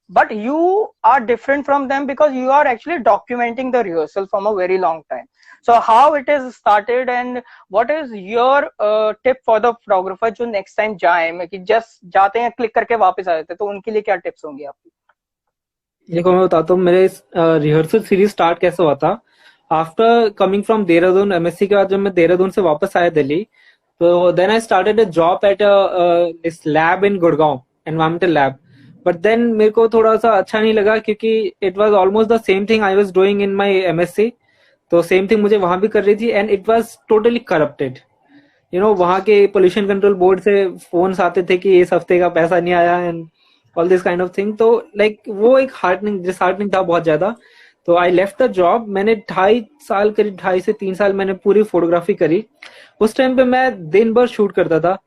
but you are different from them because you are actually documenting the rehearsal from a very long time. So how it is started and what is your tip for the photographer जो next time जाए, मैं just जाते हैं click करके वापस आ जाते हैं, तो उनके लिए क्या टिप्स होंगी आपकी? देखो मैं बताता हूँ मेरे रिहर्सल सीरीज स्टार्ट कैसे हुआ था। After coming from Dehradun, MSc के बाद जब मैं देहरादून से वापस आया दिल्ली, तो then I started a job at this lab in Gurgaon, environmental lab. But then मेरे को थोड़ा सा अच्छा नहीं लगा क्योंकि it was almost the same thing I was doing in my MSc, तो सेम थिंग मुझे वहां भी कर रही थी and it was totally corrupted. You know, वहां के पोल्यूशन कंट्रोल बोर्ड से फोन्स आते थे कि इस हफ्ते का पैसा नहीं आया and all this kind of thing. तो लाइक वो एक डिसहार्टनिंग था बहुत ज्यादा। तो आई लेफ्ट द जॉब। मैंने 2.5 साल, करीब 2.5 से 3 साल मैंने पूरी फोटोग्राफी करी। उस टाइम पे मैं दिन भर शूट करता था,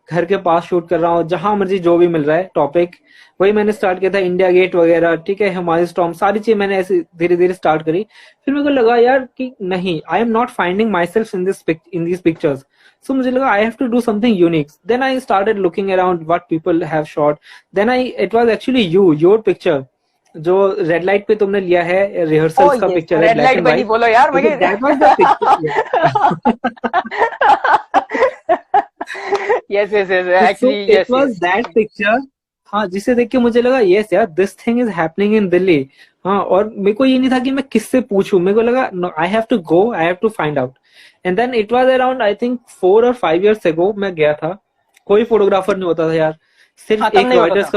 घर के पास शूट कर रहा हूँ, जहां मर्जी जो भी मिल रहा है टॉपिक, वही मैंने स्टार्ट किया था। इंडिया गेट वगैरह, ठीक है, हुमायूं टॉम्ब, सारी चीज मैंने ऐसे धीरे धीरे स्टार्ट करी। फिर मेरे को लगा यार कि नहीं, I am not finding myself in this pictures. So मुझे लगा I have to do something unique. Then I started looking around what people have shot. Then I it was actually your picture, जो red light पे तुमने लिया है, ओ rehearsals का ये picture है, रेड ब्लैक लाइट एंड पे नहीं व्हाइट। बोलो यार तो मुझे। That was the picture. Yes yes yes, so actually it yes was yes. That picture. हाँ, जिसे देख के मुझे लगा यस यार, this thing is happening in Delhi. हाँ, और मेरे को ये नहीं था कि मैं किससे पूछूं, मेरे को लगा no, I have to go, I have to find out. And then it was around I think 4 और 5 years ago मैं गया था। कोई फोटोग्राफर नहीं होता था यार, हाँ सिर्फ तब एक नहीं होता रॉयटर्स था।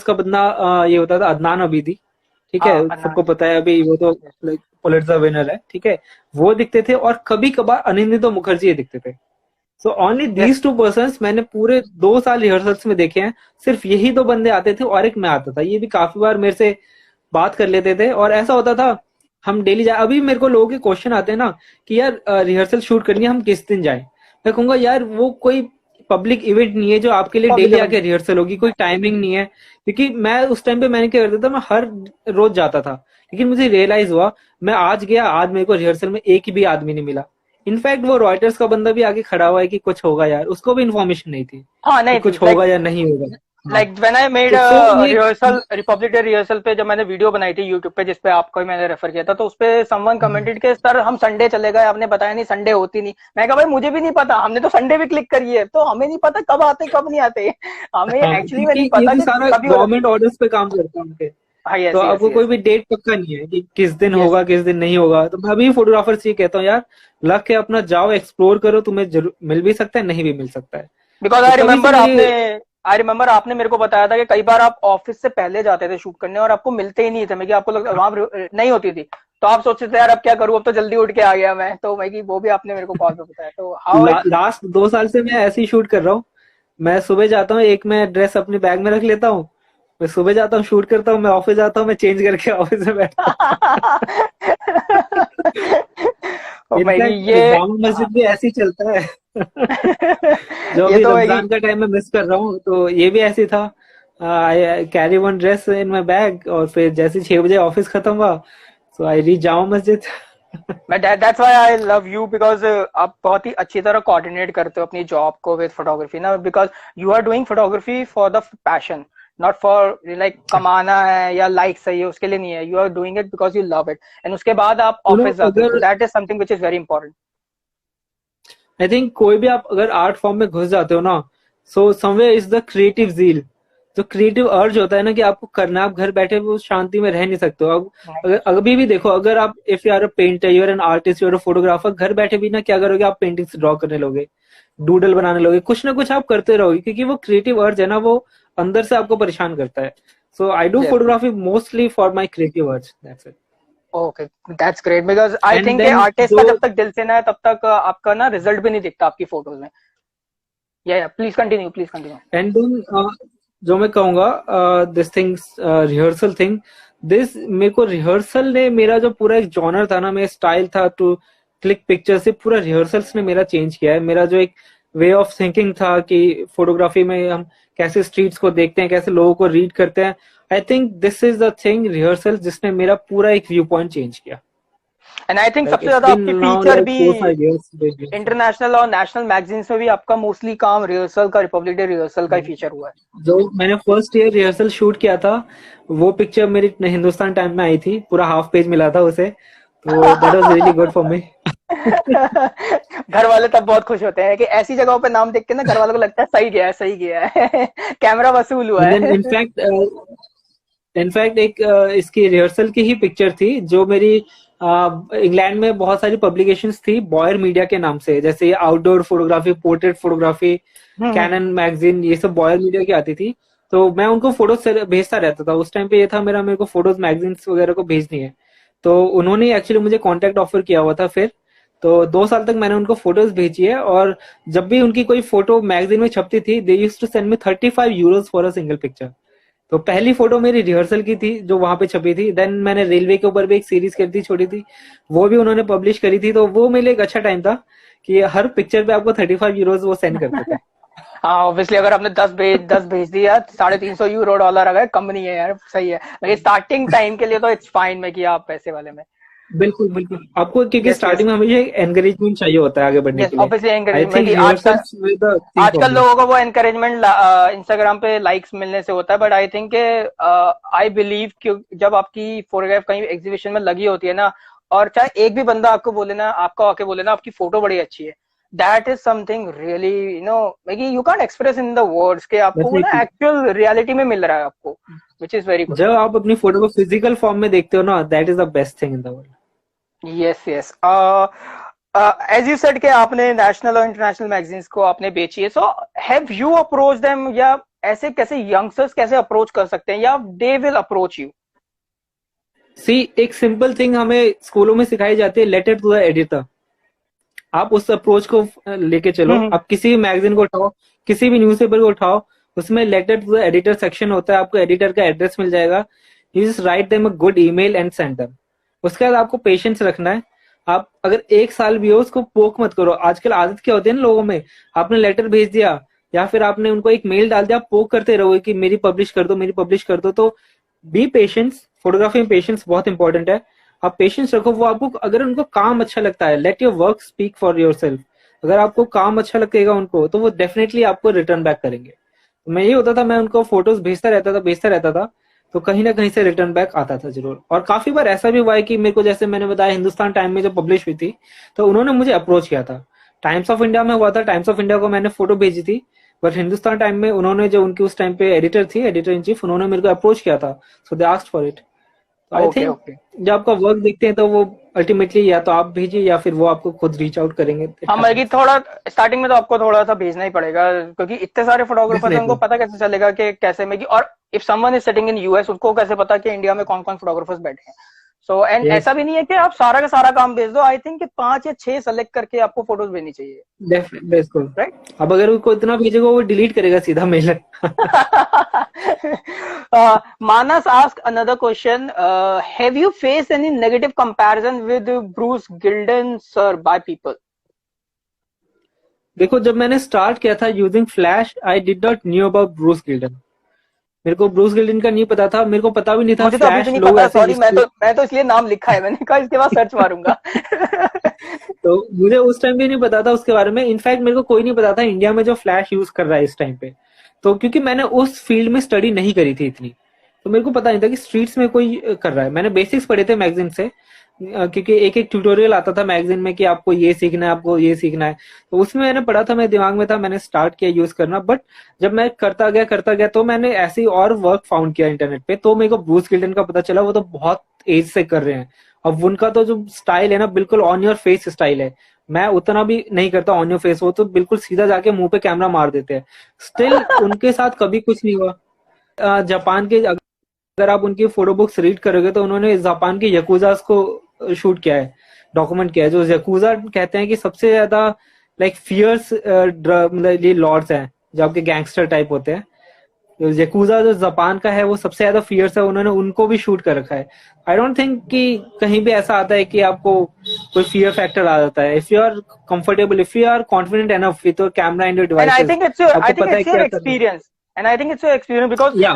का बंदा, ये होता था, अदनान अबीदी। ठीक है, हाँ अन्ना। सबको पता है, अभी वो तो लाइक पुलित्जर विनर है। ठीक है, वो दिखते थे, और कभी कभार अनिंदितो मुखर्जी ये दिखते थे। So only yes. These 2 person मैंने पूरे 2 साल रिहर्सल्स में देखे हैं। सिर्फ यही 2 बंदे आते थे, और एक मैं आता था। ये भी काफी बार मेरे से बात कर लेते थे, और ऐसा होता था हम डेली जाए। अभी मेरे को लोगों के क्वेश्चन आते हैं ना कि यार रिहर्सल शूट करनी है, हम किस दिन जाएं। मैं कहूंगा यार वो कोई पब्लिक इवेंट नहीं है जो आपके लिए पब्लिक डेली इवेंट। आके रिहर्सल होगी, कोई टाइमिंग नहीं है। क्योंकि मैं उस टाइम पे मैंने क्या करता था, मैं हर रोज जाता था। लेकिन मुझे रियलाइज हुआ, मैं आज गया, आज मेरे को रिहर्सल में एक भी आदमी नहीं मिला। इनफैक्ट वो रॉयटर्स का बंदा भी आगे खड़ा हुआ है कि कुछ होगा यार, उसको भी इन्फॉर्मेशन नहीं थी हाँ कि नहीं थी कुछ लाइक, होगा या नहीं होगा। हाँ, लाइक व्हेन आई मेड तो सो ये रिहर्सल, रिपब्लिक डे रिहर्सल पे जब मैंने वीडियो बनाई थी यूट्यूब पे, जिसपे आपको ही मैंने रेफर किया था, तो उसपे समवन कमेंटेड के सर हम संडे चले गए, आपने बताया नहीं संडे होती नहीं। मैं कहा भाई मुझे भी नहीं पता, हमने तो संडे भी क्लिक करी है, तो हमें नहीं पता कब आते कब नहीं आते। हमें हाँ, एक्चुअली में नहीं क्योंकि ये पता भी कि सारा कभी हो जाता। गवर्नमेंट ऑर्डर्स पे काम करता है उनके। हाँ तो यस यस आपको कोई यस भी डेट पक्का नहीं है कि किस दिन यस। होगा, किस दिन नहीं होगा। तो मैं अभी फोटोग्राफर से ये कहता हूँ यार, लग के अपना जाओ, एक्सप्लोर करो, तुम्हें जरूर मिल भी सकता है, नहीं भी मिल सकता है। बिकॉज तो तभी से मेरी आई रिमेम्बर आपने मेरे को बताया था कि कई बार आप ऑफिस से पहले जाते थे शूट करने और आपको मिलते ही नहीं थे। मैं कि आपको लगता वहां नहीं होती थी, तो आप सोचते थे यार अब क्या करूं, अब तो जल्दी उठ के आ गया मैं। तो मैं कि वो भी आपने मेरे को कॉल पे बताया, तो हाउ इट। लास्ट 2 साल से मैं ऐसे ही शूट कर रहा हूँ। मैं सुबह जाता हूँ, एक मैं ड्रेस अपने बैग में रख लेता हूँ, मैं सुबह जाता हूँ, शूट करता हूँ, मैं ऑफिस जाता हूँ, मैं चेंज करके ऑफिस में बैठता हूँ। ओ मैं कि इनफैक्ट ये जामा मस्जिद भी ऐसे ही चलता है। जो ये अभी तो मैं कि रमजान का टाइम में मिस कर रहा हूँ, तो ये भी ऐसे ही था। I carry one dress in my bag, और फिर जैसे 6 बजे ऑफिस खत्म हुआ, सो आई रीच जामा मस्जिद। मैं that's why I love you, because आप बहुत ही अच्छी तरह कोऑर्डिनेट करते हो अपनी जॉब को विद फोटोग्राफी ना, because you are doing photography for the passion, not for like कमाना है या लाइक चाहिए, उसके लिए नहीं है। You are doing it because you love it, and उसके बाद आप ऑफिस जाते हो, तो अगर that is something which is very important. I think कोई भी आप अगर आर्ट फॉर्म में घुस जाते हो ना, so somewhere is the creative zeal, जो क्रिएटिव अर्ज होता है ना कि आपको करना है, आप घर बैठे वो शांति में रह नहीं सकते हो। अब अगर अभी भी देखो, अगर आप if you are a painter, you are an artist, you are a photographer, घर बैठे भी ना क्या करोगे, आप पेंटिंग्स ड्रॉ करने लोगे, डूडल बनाने लोगे, कुछ ना कुछ आप करते रहोगे, क्योंकि वो क्रिएटिव अर्ज है ना, वो अंदर से आपको परेशान करता है। So I do yes. Photography mostly for my creative urge, that's it. Okay, that's great, because I and think then artist का जो जब तक दिल से ना है तब तक आपका ना रिजल्ट भी नहीं दिखता आपकी फोटोज में। या please continue, please continue. And then जो मैं कहूंगा, this things rehearsal thing, this मेरे को रिहर्सल ने मेरा जो पूरा एक जॉनर था ना, मेरा स्टाइल था टू क्लिक पिक्चर, से पूरा रिहर्सल्स ने मेरा चेंज किया है। मेरा जो एक वे ऑफ थिंकिंग था कि फोटोग्राफी में हम कैसे स्ट्रीट्स को देखते हैं, कैसे लोगों को रीड करते हैं, I think this is the thing, rehearsal, जिसने मेरा पूरा एक व्यू पॉइंट चेंज किया। एंड आई थिंक लाइक सबसे इट्स ज्यादा बिन आपकी नाउ फीचर लाइक भी 4 5 years। इंटरनेशनल और नेशनल मैगजीन्स में भी आपका मोस्टली काम रिहर्सल का, रिपब्लिक डे रिहर्सल का ही फीचर हुआ है। जो मैंने फर्स्ट ईयर रिहर्सल शूट किया था, वो पिक्चर मेरी हिंदुस्तान टाइम में आई थी, पूरा हाफ पेज मिला था उसे, तो that was really good for me. घर वाले तब बहुत खुश होते हैं कि ऐसी जगहों पे नाम देख के ना घर वालों को लगता है सही गया है, सही गया है। कैमरा वसूल हुआ एंड देन है। इनफैक्ट एक इसकी रिहर्सल की ही पिक्चर थी, जो मेरी इंग्लैंड में बहुत सारी पब्लिकेशंस थी बॉयर मीडिया के नाम से, जैसे outdoor photography, portrait photography, Canon magazine, ये सब बॉयर मीडिया की आती थी। तो मैं उनको फोटोज भेजता रहता था। उस टाइम पे ये था मेरा, मेरे को फोटोज मैगजीन्स वगैरह को भेजनी है, तो उन्होंने एक्चुअली मुझे कांटेक्ट ऑफर किया हुआ था फिर। तो 2 साल तक मैंने उनको फोटोज भेजी है, और जब भी उनकी कोई फोटो मैगजीन में छपती थी, they used to send me 35 euros for a single picture. तो पहली फोटो मेरी रिहर्सल की थी जो वहां पे छपी थी। देन मैंने रेलवे के ऊपर भी एक सीरीज करी थी छोटी थी, वो भी उन्होंने पब्लिश करी थी। तो वो मेरे लिए एक अच्छा टाइम था कि हर पिक्चर पे आपको 35 यूरोज वो सेंड करते थे। हाँ ऑब्वियसली अगर आपने 10 भेज दिया, $350 अगर कम नहीं है यार, सही है। लेकिन स्टार्टिंग टाइम के लिए तो इट्स फाइन में कि आप पैसे वाले में। बिल्कुल बिल्कुल, आपको क्योंकि यस यस स्टार्टिंग में हमेशा एनकरेजमेंट चाहिए होता है आगे बढ़ने यस के लिए। ऑब्वियसली आई एनकरेजमेंट थिंक कि आजकल rehearsals with the thing for आजकल मी। लोगों को वो एनकरेजमेंट इंस्टाग्राम पे लाइक्स मिलने से होता है, but I think I believe कि जब आपकी फोटोग्राफ कहीं एग्जीबिशन में लगी होती है ना, और चाहे एक भी बंदा आपको बोले ना, आपको आके बोले ना आपकी फोटो बड़ी अच्छी है, that is something really you can't express in the words के आपको वो ना डेफिनेटली, एक्चुअल रियलिटी में मिल रहा है आपको, विच इज वेरी गुड। जब आप अपनी फोटो को फिजिकल फॉर्म में देखते हो ना, that is the best thing in the world. Yes yes as you said कि आपने नेशनल और इंटरनेशनल मैगजीन्स को आपने बेची है, so have you approach them, या ऐसे कैसे यंगस्टर्स कैसे अप्रोच कर सकते हैं, या दे विल अप्रोच यू? सी, एक सिंपल थिंग हमें स्कूलों में सिखाई जाती है, लेटर टू द एडिटर। आप उस अप्रोच को लेके चलो। हम्म। आप किसी भी मैगजीन को उठाओ, किसी भी न्यूज़पेपर को उठाओ, उसमें letter to the editor section होता है, आपको एडिटर का एड्रेस मिल जाएगा। You just write them a good email and send them. उसके बाद आपको पेशेंस रखना है। आप अगर 1 साल भी हो, उसको पोक मत करो। आजकल आदत क्या होती है ना लोगों में, आपने लेटर भेज दिया या फिर आपने उनको एक मेल डाल दिया, आप पोक करते रहोगे कि मेरी पब्लिश कर दो, मेरी पब्लिश कर दो। तो बी पेशेंस, फोटोग्राफी में पेशेंस बहुत इंपॉर्टेंट है। आप पेशेंस रखो। वो आपको, अगर उनको काम अच्छा लगता है, let your work speak for your self. अगर आपको काम अच्छा लगेगा उनको, तो वो डेफिनेटली आपको रिटर्न बैक करेंगे। तो मैं ये होता था, मैं उनको फोटोज भेजता रहता था, तो कहीं ना कहीं से रिटर्न बैक आता था जरूर। और काफी बार ऐसा भी हुआ है कि मेरे को, जैसे मैंने बताया, हिंदुस्तान टाइम में जब पब्लिश हुई थी, तो उन्होंने मुझे अप्रोच किया था। टाइम्स ऑफ इंडिया में हुआ था, टाइम्स ऑफ इंडिया को मैंने फोटो भेजी थी, बट हिंदुस्तान टाइम में उन्होंने, जो उनकी उस टाइम पे एडिटर थी, एडिटर इन चीफ, उन्होंने मेरे को अप्रोच किया था। सो दे आस्क्ड फॉर इट। तो आई ओके थिंक ओके। जब आपका वर्क देखते हैं, तो वो अल्टीमेटली या तो आप भेजिए या फिर वो आपको खुद रीच आउट करेंगे। इट हाँ मतलब हैपेंस। थोड़ा स्टार्टिंग में तो आपको थोड़ा सा भेजना ही पड़ेगा, क्योंकि इतने सारे फोटोग्राफर्स हैं, उनको डेफिनेटली। पता कैसे चलेगा कि कैसे में, कि और if someone is sitting in US, उसको कैसे पता कि इंडिया में कौन कौन फोटोग्राफर्स बैठे हैं। सो एंड यस, ऐसा भी नहीं है कि आप सारा का सारा काम भेज दो, आई थिंक कि 5 या 6 सेलेक्ट करके आपको फोटोज भेजनी चाहिए, बिल्कुल। राइट? अब अगर उसको इतना भेजेगा, वो डिलीट करेगा सीधा mail. Manas asked another question. Have you faced any negative comparison with Bruce Gilden, sir, by people? देखो, जब मैंने स्टार्ट किया था using flash, I did not knew about Bruce Gilden. मेरे को ब्रूस गिल्डन का नहीं पता था, मेरे को पता भी नहीं था मुझे तो अभी भी फ्लैश नहीं लोग पता, ऐसे सॉरी, हिस्ट्री। मैं तो इसलिए नाम लिखा है, मैंने कहा इसके बाद सर्च मारूंगा। तो मुझे उस टाइम भी नहीं पता था उसके बारे में। इनफैक्ट मेरे को कोई नहीं पता था इंडिया में जो फ्लैश यूज कर रहा है इस टाइम पे। तो क्योंकि मैंने उस फील्ड में स्टडी नहीं करी थी इतनी, तो मेरे को पता नहीं था कि स्ट्रीट्स में कोई कर रहा है। मैंने बेसिक्स पढ़े थे मैगजीन से, क्योंकि एक एक ट्यूटोरियल आता था मैगजीन में कि आपको ये सीखना है, आपको ये सीखना है। तो उसमें मैंने पढ़ा था, मेरे दिमाग में था, मैंने स्टार्ट किया यूज करना। बट जब मैं करता गया तो मैंने ऐसे ही और वर्क फाउंड किया इंटरनेट पे, तो मेरे को ब्रूस गिल्डन का पता चला। वो तो बहुत एज से कर रहे हैं। अब उनका तो जो स्टाइल है ना, बिल्कुल ऑन योर फेस स्टाइल है। मैं उतना भी नहीं करता ऑन योर फेस, वो तो बिल्कुल सीधा जाके मुंह पे कैमरा मार देते हैं। स्टिल उनके साथ कभी कुछ नहीं हुआ। जापान के, अगर आप उनकी फोटो बुक्स रीड करोगे, तो उन्होंने जापान के यकूजास को शूट किया है, डॉक्यूमेंट किया है। जो यकूजा कहते हैं कि सबसे ज्यादा लाइक फियर्स मतलब ये लॉर्ड्स हैं, जो आपके गैंगस्टर टाइप होते हैं। जो यकूजा जो जापान का है, वो सबसे ज्यादा फियर्स है, उन्होंने उनको भी शूट कर रखा है। आई डोंट थिंक कि कहीं भी ऐसा आता है कि आपको कोई फियर फैक्टर आ जाता है। If you are comfortable, if you are confident enough with your camera and your And I devices, think it's your, आपको I think पता है it's your क्या करना है। experience. And I think it's your experience because या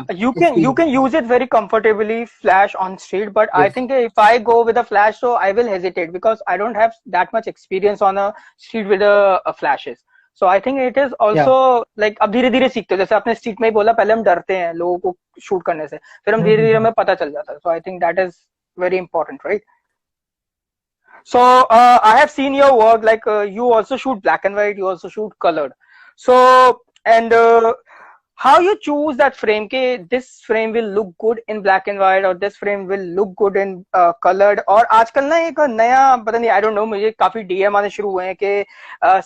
you can use it very comfortably flash on street. But I yes, think if I go with a flash, so I will hesitate because I don't have that much experience on a street with a flashes. So I think it is या also like अब धीरे धीरे सीखते हो, जैसे आपने street में ही बोला, पहले हम डरते हैं लोगों को शूट करने से, फिर हम धीरे धीरे हमें पता चल जाता है. So I think that is very important, right? So I have seen your work, like you also shoot black and white, you also shoot colored. So and how you choose that frame? कि this frame will look good in black and white or this frame will look good in colored. और आजकल ना एक नया पता नहीं, I don't know, मुझे काफी DM आने शुरू हुए हैं कि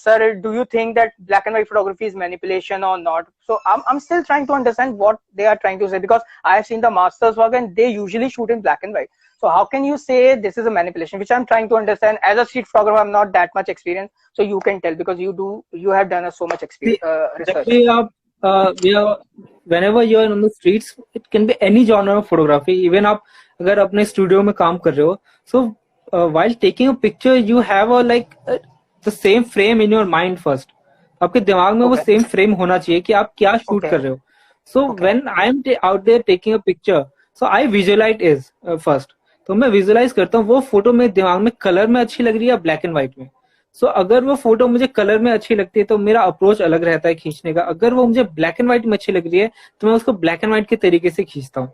sir, do you think that black and white photography is manipulation or not? So I'm still trying to understand what they are trying to say, because I have seen the masters work and they usually shoot in black and white. So how can you say this is a manipulation? Which I'm trying to understand. As a street photographer, I'm not that much experienced, so you can tell because you have done so much See, experience, जब research. भी आप whenever you are on the streets, it can be any genre of photography. Even आप अगर अपने studio में काम कर रहे हो, so while taking a picture, you have a like the same frame in your mind first. आपके दिमाग में वो Okay. सेम फ्रेम होना चाहिए कि आप क्या शूट Okay. कर रहे हो. So Okay. when I am out there taking a picture, so I visualize is first. तो मैं विजुलाइज करता हूँ वो फोटो मेरे दिमाग में कलर में अच्छी लग रही है या ब्लैक एंड व्हाइट में. सो अगर वो फोटो मुझे कलर में अच्छी लगती है तो मेरा अप्रोच अलग रहता है खींचने का. अगर वो मुझे ब्लैक एंड व्हाइट में अच्छी लग रही है तो मैं उसको ब्लैक एंड व्हाइट के तरीके से खींचता हूँ.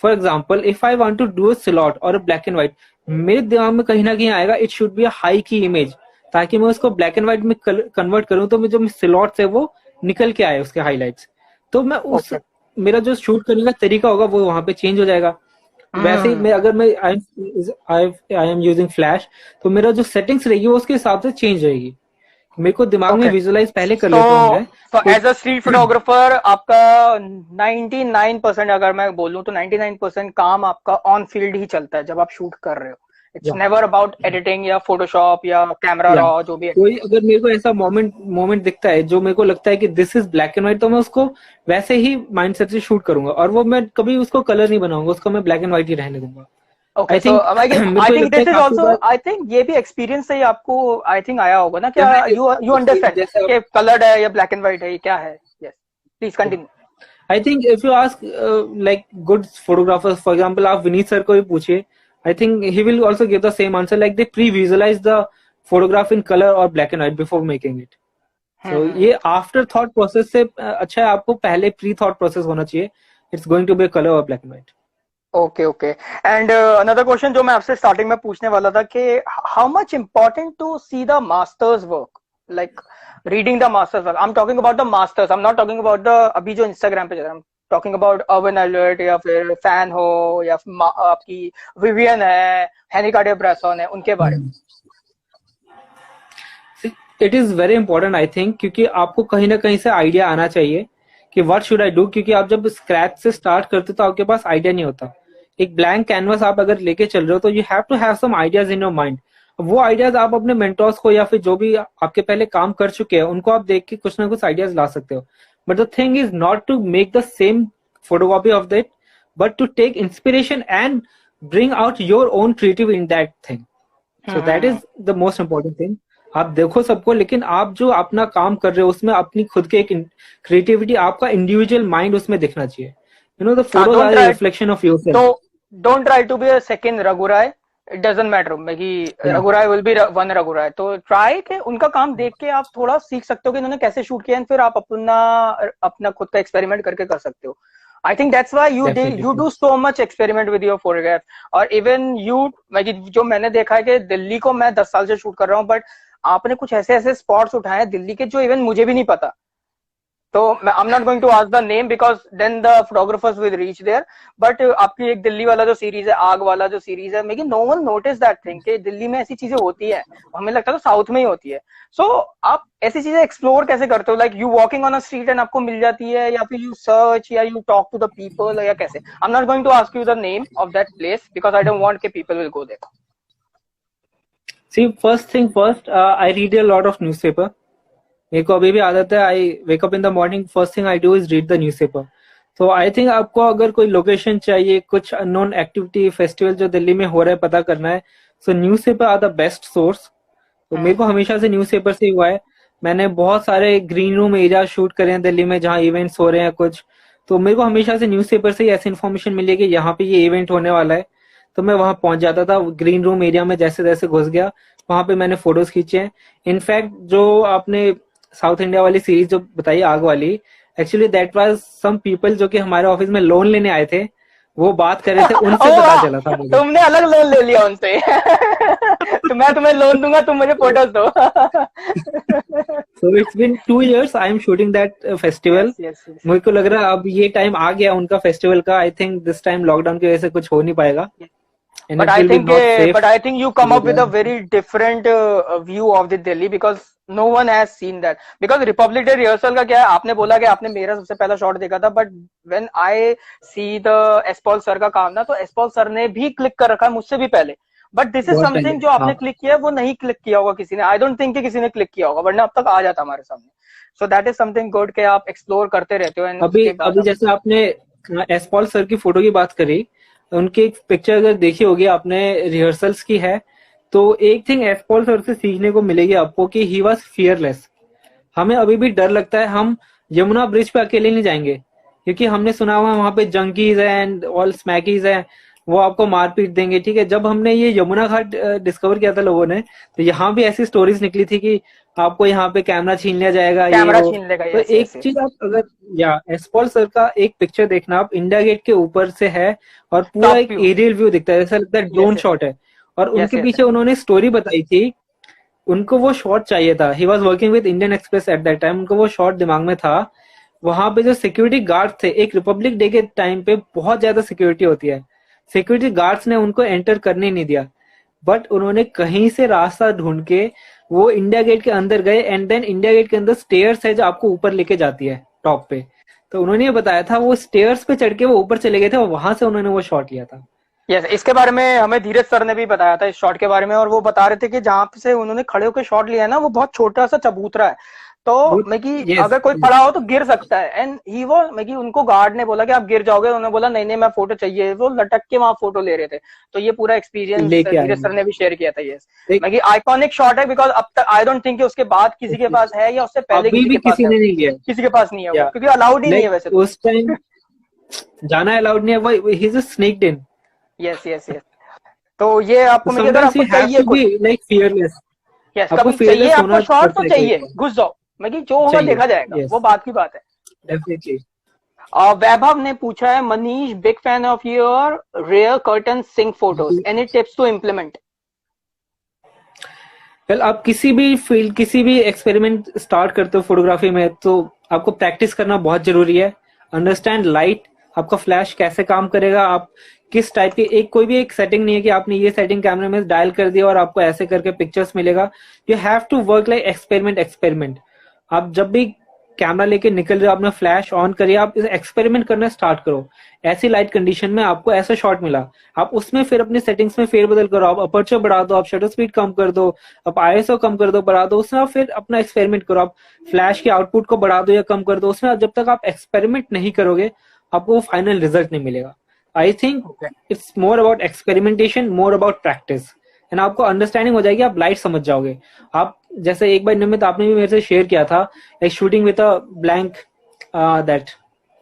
For example, if I want to do a silhouette और अ ब्लैक एंड व्हाइट, मेरे दिमाग में कहीं ना कहीं आएगा it should be a high की इमेज, ताकि मैं उसको ब्लैक एंड व्हाइट में कन्वर्ट करूँ तो जो सिलॉट्स है वो निकल के आए उसके हाईलाइट्स. तो मैं उस Okay. मेरा जो शूट करने का तरीका होगा वो वहां पे चेंज हो जाएगा. वैसे ही मैं अगर मैं आई एम यूजिंग फ्लैश, तो मेरा जो सेटिंग्स रहेगी वो उसके हिसाब से चेंज रहेगी. मेरे को दिमाग में Okay. विजुलाइज पहले कर So, लेता हूँ मैं. so तो as a street photographer, आपका 99% अगर मैं बोलूं तो 99% काम आपका ऑन फील्ड ही चलता है जब आप शूट कर रहे हो. इट्स नेवर अबाउट एडिटिंग या फोटोशॉप या कैमरा या रॉ जो भी है. कोई अगर मेरे को ऐसा मोमेंट दिखता है जो मेरे को लगता है कि this is black and white, तो मैं उसको वैसे ही माइंडसेट से शूट करूंगा और वो मैं कभी उसको कलर नहीं बनाऊंगा, उसको मैं ब्लैक एंड व्हाइट ही रहने दूंगा. Okay, आई so थिंक मेरे I को think लगता है this is काफी also, बार I think ये भी एक्सपीरियंस से ही आपको आई थिंक आया होगा ना, क्या you अंडरस्टैंड जैसे कि कलर्ड है या ब्लैक एंड व्हाइट है, ये क्या है. Yes, please continue. I think if you ask like good photographers, for example, आप विनीत सर को भी पूछिए, I think he will also give the same answer. Like they pre-visualize the photograph in color or black and white before making it. So ये after thought process से अच्छा है आपको पहले pre thought process होना चाहिए. It's going to be a color or black and white. Okay okay. And another question जो मैं आपसे स्टार्टिंग में पूछने वाला था कि how much important to see the masters work, like reading the masters work. I am talking about the masters, I am not talking about the अभी जो इंस्टाग्राम पे चल रहा है. टॉकिंग अबाउट अर्बन अलर्ट या फिर फैन हो या आपकी विवियन है, हेनरी कार्टियर ब्रेसॉन है, उनके बारे में. It is very important I think, क्योंकि आपको कहीं ना कहीं से आइडिया आना चाहिए कि व्हाट शुड आई डू. क्योंकि आप जब स्क्रैच से स्टार्ट करते हो तो आपके पास आइडिया नहीं होता. एक ब्लैंक कैनवस आप अगर लेके चल रहे हो तो you have to have some ideas in your mind. वो आइडियाज आप अपने मेंटोर्स को या फिर जो भी आपके पहले काम कर चुके हैं उनको आप देख के कुछ ना कुछ आइडियाज ला सकते हो. But the thing is not to make the same photocopy of that, but to take inspiration and bring out your own creative in that thing. So that is the most important thing. आप देखो सबको, लेकिन आप जो अपना काम कर रहे हो उसमें अपनी खुद के एक क्रिएटिविटी, आपका इंडिविजुअल माइंड उसमें दिखना चाहिए. You know the photos are a reflection of yourself. तो don't try to be a second रघुराय. It doesn't matter कि रघुराय विल बी वन रघुराय. तो ट्राई के उनका काम देख के आप थोड़ा सीख सकते हो कि इन्होंने कैसे शूट किया, फिर आप अपना खुद का एक्सपेरिमेंट करके कर सकते हो. I think that's why you do so much experiment with your photograph. और even you, जो मैंने देखा है कि दिल्ली को मैं 10 साल से शूट कर रहा हूँ, बट आपने कुछ ऐसे ऐसे स्पॉट्स उठाए दिल्ली के जो इवन मुझे भी नहीं पता. तो I am not going to ask the name because then the photographers will reach there. But आपकी एक दिल्ली वाला जो सीरीज है, आग वाला जो सीरीज है, making no one notice that thing कि दिल्ली में ऐसी चीजें होती है. हमें लगता है तो साउथ में ही होती है. सो आप ऐसी चीजें एक्सप्लोर कैसे करते हो? Like you walking on a street and आपको मिल जाती है, या फिर यू सर्च या you talk to the people, या कैसे? I am not going to ask you the name of that place because I don't want के people will go there. See, first thing first, I read a lot of newspaper. मेरे को अभी भी आदत है. I wake up in the morning, first thing I do is read the newspaper. तो I think आपको अगर कोई लोकेशन चाहिए, कुछ अननोन एक्टिविटी, फेस्टिवल जो दिल्ली में हो रहा है पता करना है, so newspaper are the best source. तो मेरे को हमेशा से न्यूज़पेपर से ही हुआ है. मैंने बहुत सारे ग्रीन रूम एरिया शूट करे हैं दिल्ली में जहाँ इवेंट्स हो रहे हैं कुछ, तो मेरे को हमेशा से न्यूज़पेपर से ही ऐसी इन्फॉर्मेशन मिली है कि यहाँ पे ये इवेंट होने वाला है. तो मैं वहां पहुंच जाता था. ग्रीन रूम एरिया में जैसे जैसे घुस गया वहां पे मैंने फोटोज खींचे हैं. इनफैक्ट जो आपने साउथ इंडिया वाली सीरीज जो बताई आग वाली, actually that was some people जो कि हमारे ऑफिस में लोन लेने आए थे, वो बात कर रहे थे, उनसे पता चला था मुझे. तुमने अलग लोन ले लिया उनसे. तो मैं तुम्हें लोन दूंगा, तुम मुझे फोटोज दो. So it's been 2 years I am shooting that festival. yes. मुझे को लग रहा है अब ये टाइम आ गया उनका फेस्टिवल का. I think this time lockdown की वजह से कुछ हो नहीं पाएगा. But I think you come up with a very different view of the Delhi because no one has seen that. Because Republic Day rehearsal का क्या है, आपने बोला कि आपने मेरा सबसे पहला शॉट देखा था, but when I see the S Paul sir का काम ना, तो एसपॉल सर ने भी क्लिक कर रखा है मुझसे भी पहले. बट दिस इज बहुत पहले, समथिंग जो आपने हाँ। क्लिक किया है वो नहीं क्लिक किया होगा किसी ने, आई डोंट थिंक कि किसी ने क्लिक किया होगा, वरना अब तक आ जाता हमारे सामने। सो दैट इज समथिंग गुड कि आप एक्सप्लोर करते रहते हो एंड अभी उसके बाद अभी जैसे आपने एसपॉल सर की फोटो की बात करी, उनकी एक पिक्चर अगर देखी होगी आपने, रिहर्सल्स की है, तो एक थिंग एसपॉल सर से सीखने को मिलेगी आपको कि ही वॉज फियरलेस। हमें अभी भी डर लगता है, हम यमुना ब्रिज पे अकेले नहीं जाएंगे, क्योंकि हमने सुना हुआ वहां पे जंकीज एंड ऑल स्मैकीज हैं, वो आपको मार पीट देंगे, ठीक है। जब हमने ये यमुना घाट डिस्कवर किया था लोगों ने, तो यहाँ भी ऐसी स्टोरीज निकली थी कि आपको यहाँ पे कैमरा छीन लिया जाएगा, ये कैमरा वो। छीन लेगा, तो यस एक यस यस। चीज आप अगर, या एसपॉल सर का एक पिक्चर देखना आप, इंडिया गेट के ऊपर से है और पूरा टॉप एक व्यू, एरियल व्यू दिखता है, ऐसा लगता है यस ड्रोन यस शॉट है। और यस उनके यस। पीछे उन्होंने स्टोरी बताई थी, उनको वो शॉट चाहिए था, he was working with Indian express at that time, उनको वो शॉट दिमाग में था। वहां पे जो सिक्योरिटी गार्ड थे, एक रिपब्लिक डे के टाइम पे बहुत ज्यादा सिक्योरिटी होती है, सिक्योरिटी गार्ड्स ने उनको एंटर करने नहीं दिया, बट उन्होंने कहीं से रास्ता ढूंढ के वो इंडिया गेट के अंदर गए, एंड देन इंडिया गेट के अंदर स्टेयर्स है जो आपको ऊपर लेके जाती है टॉप पे। तो उन्होंने ये बताया था, वो स्टेयर्स पे चढ़ के वो ऊपर चले गए थे और वहां से उन्होंने वो शॉट लिया था। यस, इसके बारे में हमें धीरज सर ने भी बताया था इस शॉट के बारे में, और वो बता रहे थे कि जहां से उन्होंने खड़े होकर शॉट लिया है ना, वो बहुत छोटा सा चबूतरा है, तो वो, मैं कि यस, अगर कोई खड़ा हो तो गिर सकता है। एंड ही वो मैं कि उनको गार्ड ने बोला कि आप गिर जाओगे, उन्होंने बोला नहीं नहीं मैं फोटो चाहिए, वो लटक के वहां फोटो ले रहे थे। तो ये पूरा एक्सपीरियंस लेके आए धीरज सर हैं। ने भी शेयर किया था। यस, देख, मैं कि आइकॉनिक शॉट है, बिकॉज अब तक आई डोंट थिंक कि उसके बाद किसी के पास है या उससे पहले अभी किसी भी के पास किसी है, ने नहीं लिया। किसी के पास नहीं है वो, या क्योंकि अलाउड ही नहीं है लाइक वैसे तो। उस टाइम जाना अलाउड नहीं है, वो he is snaked in. Yes yes yes. तो ये आपको मैं कि अगर समटाइम्स आपको यू हैव चाहिए टू बी कुछ, लाइक फियरलेस, यस आपको कभी चाहिए फियरलेस आपको होना शॉर्ट तो पड़ता है कहीं चाहिए, पे। घुस जाओ, मैं कि जो होगा चाहिए, देखा जाएगा, वो यस, बात की बात है। डेफिनेटली। वैभव ने पूछा है, Manish big fan of your rear curtain sync photos, any tips to implement? Well, आप किसी भी फील्ड, किसी भी एक्सपेरिमेंट स्टार्ट करते हो फोटोग्राफी में, तो आपको प्रैक्टिस करना बहुत जरूरी है। अंडरस्टैंड लाइट, आपका फ्लैश कैसे काम करेगा, आप किस टाइप की, एक कोई भी एक सेटिंग नहीं है कि आपने ये सेटिंग कैमरे में डायल कर दिया और आपको ऐसे करके पिक्चर्स मिलेगा। You have to work like experiment. आप जब भी कैमरा लेके निकल रहे हो, आपने फ्लैश ऑन करिए, आप इसे एक्सपेरिमेंट करना स्टार्ट करो। ऐसी लाइट कंडीशन में आपको ऐसा शॉट मिला, आप उसमें फिर अपनी सेटिंग्स में फेरबदल करो, आप अपर्चर बढ़ा दो, आप शटर स्पीड कम कर दो, आप आईएसओ कम कर दो, बढ़ा दो, उसमें आप फिर अपना एक्सपेरिमेंट करो, आप फ्लैश के आउटपुट को बढ़ा दो या कम कर दो, उसमें जब तक आप एक्सपेरिमेंट नहीं करोगे आपको वो फाइनल रिजल्ट नहीं मिलेगा। I think it's more about experimentation, more about practice, and आपको अंडरस्टैंडिंग हो जाएगी, आप लाइट समझ जाओगे। आप जैसे एक बार निमित आपने भी मेरे से शेयर किया था, like shooting with a blank that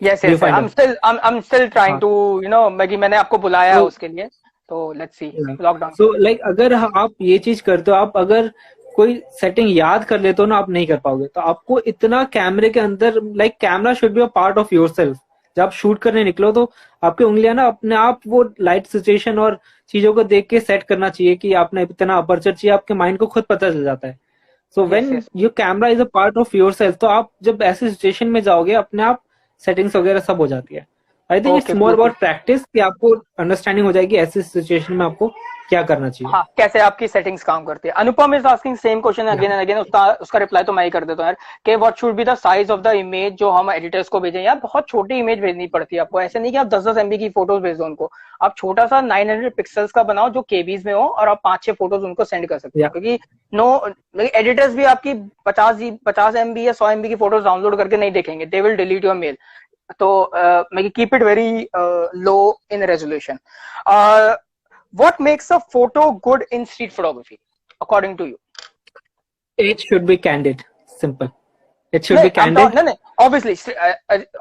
yes view yes, finder. I'm still trying हाँ, to, मैगी मैंने आपको बुलाया है तो उसके लिए, तो लेट्स सी लॉकडाउन के सो बाद। लाइक अगर आप ये चीज करते हो, आप अगर कोई सेटिंग याद कर लेते हो ना, आप नहीं कर पाओगे। तो आपको इतना कैमरे के अंदर, like camera should be a part of yourself. जब आप शूट करने निकलो तो आपकी उंगलियां ना अपने आप वो लाइट सिचुएशन और चीजों को देख के सेट करना चाहिए कि आपने इतना अपर्चर चाहिए, आपके माइंड को खुद पता चल जाता है। So yes when yes. Your camera is a part of yourself, तो आप जब ऐसे सिचुएशन में जाओगे, अपने आप सेटिंग्स वगैरह सब हो जाती है। I think it's okay more cool. About practice, कि आपको अंडरस्टैंडिंग हो जाएगी ऐसे सिचुएशन में आपको क्या करना चाहिए। हाँ, कैसे आपकी सेटिंग्स काम करती है। अनुपम इज आस्किंग सेम क्वेश्चन या अगेन एंड अगेन, उसका रिप्लाई तो मैं ही कर देता हूँ यार, कि what should be the size of the image जो हम एडिटर्स को भेजें। यार बहुत छोटी इमेज भेजनी पड़ती है आपको, ऐसे नहीं कि आप 10-10 MB की फोटोज भेज दो उनको, आप छोटा सा 900 पिक्सल्स का बनाओ जो केबीज में हो, और आप 5-6 फोटोज उनको सेंड कर सकते हो, या क्योंकि नो एडिटर्स भी आपकी 50 MB या 100 MB की फोटोज डाउनलोड करके नहीं देखेंगे, they will delete your mail. तो मैं keep it very low in resolution. What makes a photo good in street photography, according to you? it should be candid, simple, it should नहीं, be candid. नहीं नहीं,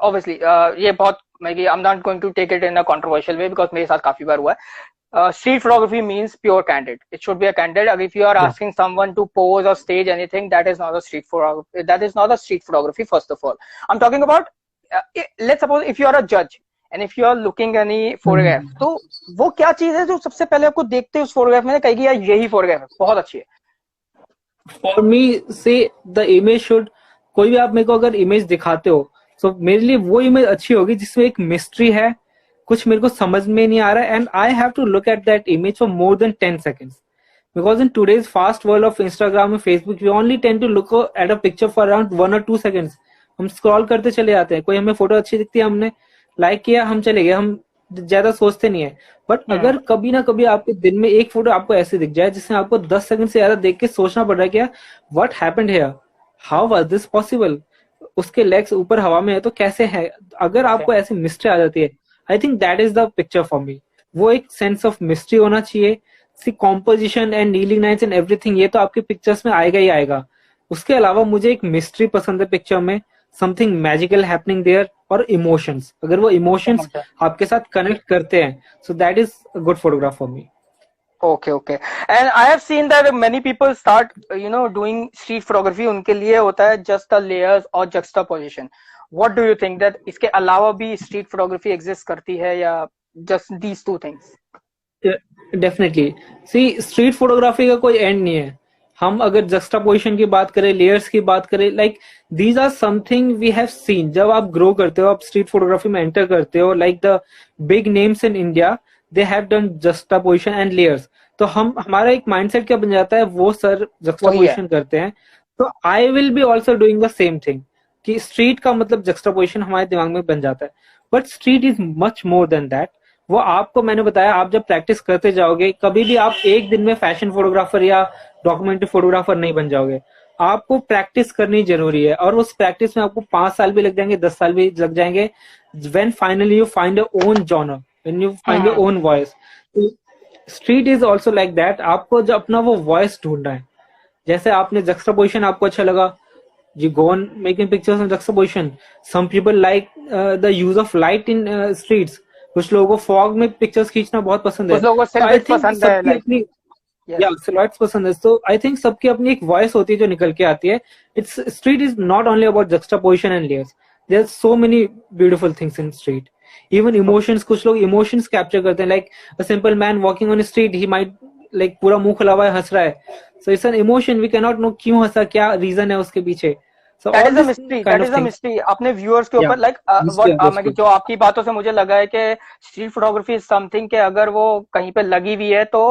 obviously ये बहुत मैं I'm not going to take it in a controversial way because मेरे साथ काफी बार हुआ है। Street photography means pure candid. It should be a candid. If you are Yeah, asking someone to pose or stage anything, that is not a street photography. That is not a street photography. First of all, I'm talking about. Let's suppose if you are a judge and if you are looking any photograph, तो वो क्या चीज है जो सबसे पहले आपको देखते हैं उस फोटोग्राफ में कहेगी यार यही फोटोग्राफ है, बहुत अच्छी है। for me say the image should, कोई भी आप मेरे को अगर इमेज दिखाते हो, तो मेरे लिए वो इमेज अच्छी होगी जिसमें एक मिस्ट्री है, कुछ मेरे को समझ में नहीं आ रहा है, and I have to look at that image for more than 10 seconds, because in today's fast world of Instagram and Facebook we only tend to look at a picture for around 1 or 2 seconds. हम scroll करते चले जाते हैं, कोई हमें photo अच्छी दिखती है, हमने लाइक किया, हम चले गए, हम ज्यादा सोचते नहीं है। बट अगर कभी ना कभी आपके दिन में एक फोटो आपको ऐसे दिख जाए जिसमें आपको 10 सेकंड से ज्यादा देख के सोचना पड़ रहा है कि what happened here, how was this possible, उसके लेग्स ऊपर हवा में है तो कैसे है, अगर आपको ऐसी मिस्ट्री आ जाती है, I think that is the picture for me. वो एक सेंस ऑफ मिस्ट्री होना चाहिए। See composition and leading lines and everything ये तो आपके पिक्चर्स में आएगा ही आएगा। उसके अलावा मुझे एक मिस्ट्री पसंद है पिक्चर में, समथिंग मैजिकल हैपनिंग देयर, और इमोशंस, अगर वो इमोशंस आपके साथ कनेक्ट करते हैं, सो that is a good photograph for me. Okay, okay. And I have seen that many people start, doing street photography. उनके लिए होता है just the layers और juxtaposition. What do you think that इसके अलावा भी street photography exist करती है या just these two things? Definitely, see street photography का कोई एंड नहीं है। हम अगर जस्टापोजिशन की बात करें, लेयर्स की बात करें, like these are something we have seen. जब आप ग्रो करते हो, आप स्ट्रीट फोटोग्राफी में एंटर करते हो, like the big names in India, they have done juxtaposition and layers. तो हमारा एक माइंडसेट क्या बन जाता है, वो सर जस्टापोजिशन करते हैं, तो I will be also doing the same thing, कि स्ट्रीट का मतलब जस्टापोजिशन हमारे दिमाग में बन जाता है। But street is much more than that. वो आपको मैंने बताया, आप जब प्रैक्टिस करते जाओगे, कभी भी आप एक दिन में फैशन फोटोग्राफर या डॉक्यूमेंट्री फोटोग्राफर नहीं बन जाओगे। आपको प्रैक्टिस करनी जरूरी है, और उस प्रैक्टिस में आपको 5 साल भी लग जाएंगे, 10 साल भी लग जाएंगे। When finally you find your own genre, when you find your own voice, street is also like that. आपको जो अपना वो वॉइस ढूंढना है, जैसे आपने जक्सटापोजिशन आपको अच्छा लगा, you go on making pictures on juxtaposition. Some people like the use of light in streets. कुछ लोगों को फॉग में पिक्चर्स खींचना बहुत पसंद है। कुछ लोगों को सिलुएट पसंद है, सबकी अपनी या सिलुएट्स पसंद है। तो आई थिंक सबकी अपनी एक वॉइस होती है जो निकल के आती है। It's street is not only about juxtaposition and layers, there are so many beautiful things in street. Even emotions, कुछ लोग इमोशंस कैप्चर करते हैं, like a simple man walking on street, he might like पूरा मुंह खुला हुआ है, हंस रहा है, so it's an emotion, we can not know क्यों हंसा, क्या रीजन है उसके पीछे। So that all is a this mystery, kind that of is a things. Mystery अपने व्यूअर्स के Yeah, ऊपर। लाइक mystery of those जो people. आपकी बातों से मुझे लगा है कि स्ट्रीट फोटोग्राफी इज समथिंग के अगर वो कहीं पे लगी हुई है तो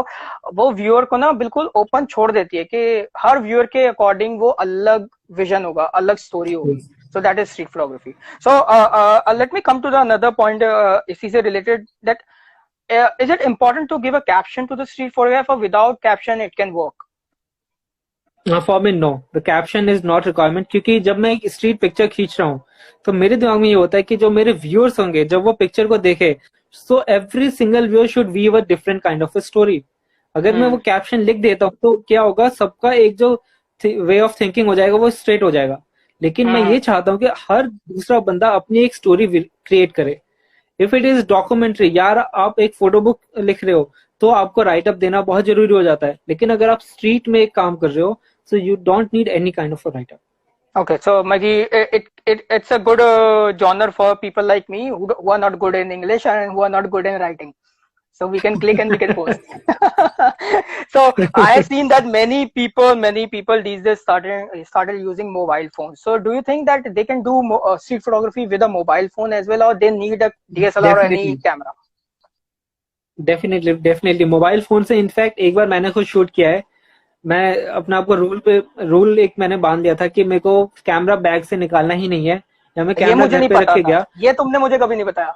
वो व्यूअर को ना बिल्कुल ओपन छोड़ देती है कि हर व्यूअर के अकॉर्डिंग वो अलग विजन होगा, अलग स्टोरी होगी। So that is street photography. So let me come to the another point, इसी से related, that is it important to give a caption to the street photograph, or without caption it can work? For me know, the caption is not requirement, क्योंकि जब मैं एक street picture खींच रहा हूँ तो मेरे दिमाग में ये होता है कि जो मेरे व्यूअर्स होंगे जब वो पिक्चर को देखे, so every single viewer should weave a different kind of a story. अगर मैं वो कैप्शन लिख देता हूँ तो क्या होगा, सबका एक जो वे ऑफ थिंकिंग हो जाएगा वो स्ट्रेट हो जाएगा। लेकिन मैं ये चाहता हूँ कि हर दूसरा बंदा अपनी एक स्टोरी क्रिएट करे। इफ इट इज डॉक्यूमेंट्री, यार आप एक फोटो बुक लिख रहे हो तो आपको राइट अप देना बहुत जरूरी हो जाता है, लेकिन अगर आप स्ट्रीट में एक काम कर रहे हो, so you don't need any kind of a write-up. Okay, so Maggie, it's a good genre for people like me who are not good in English and who are not good in writing. So we can click and we can post. So I have seen that many people these days started using mobile phones. So do you think that they can do street photography with a mobile phone as well, or they need a DSLR or any camera? Definitely mobile phone से। In fact एक बार मैंने खुद shoot किया है। मैं अपने आप को रूल एक मैंने बांध दिया था कि मेरे को कैमरा बैग से निकालना ही नहीं है, या मैं कैमरा घर पे रख के गया। ये तुमने मुझे कभी नहीं बताया।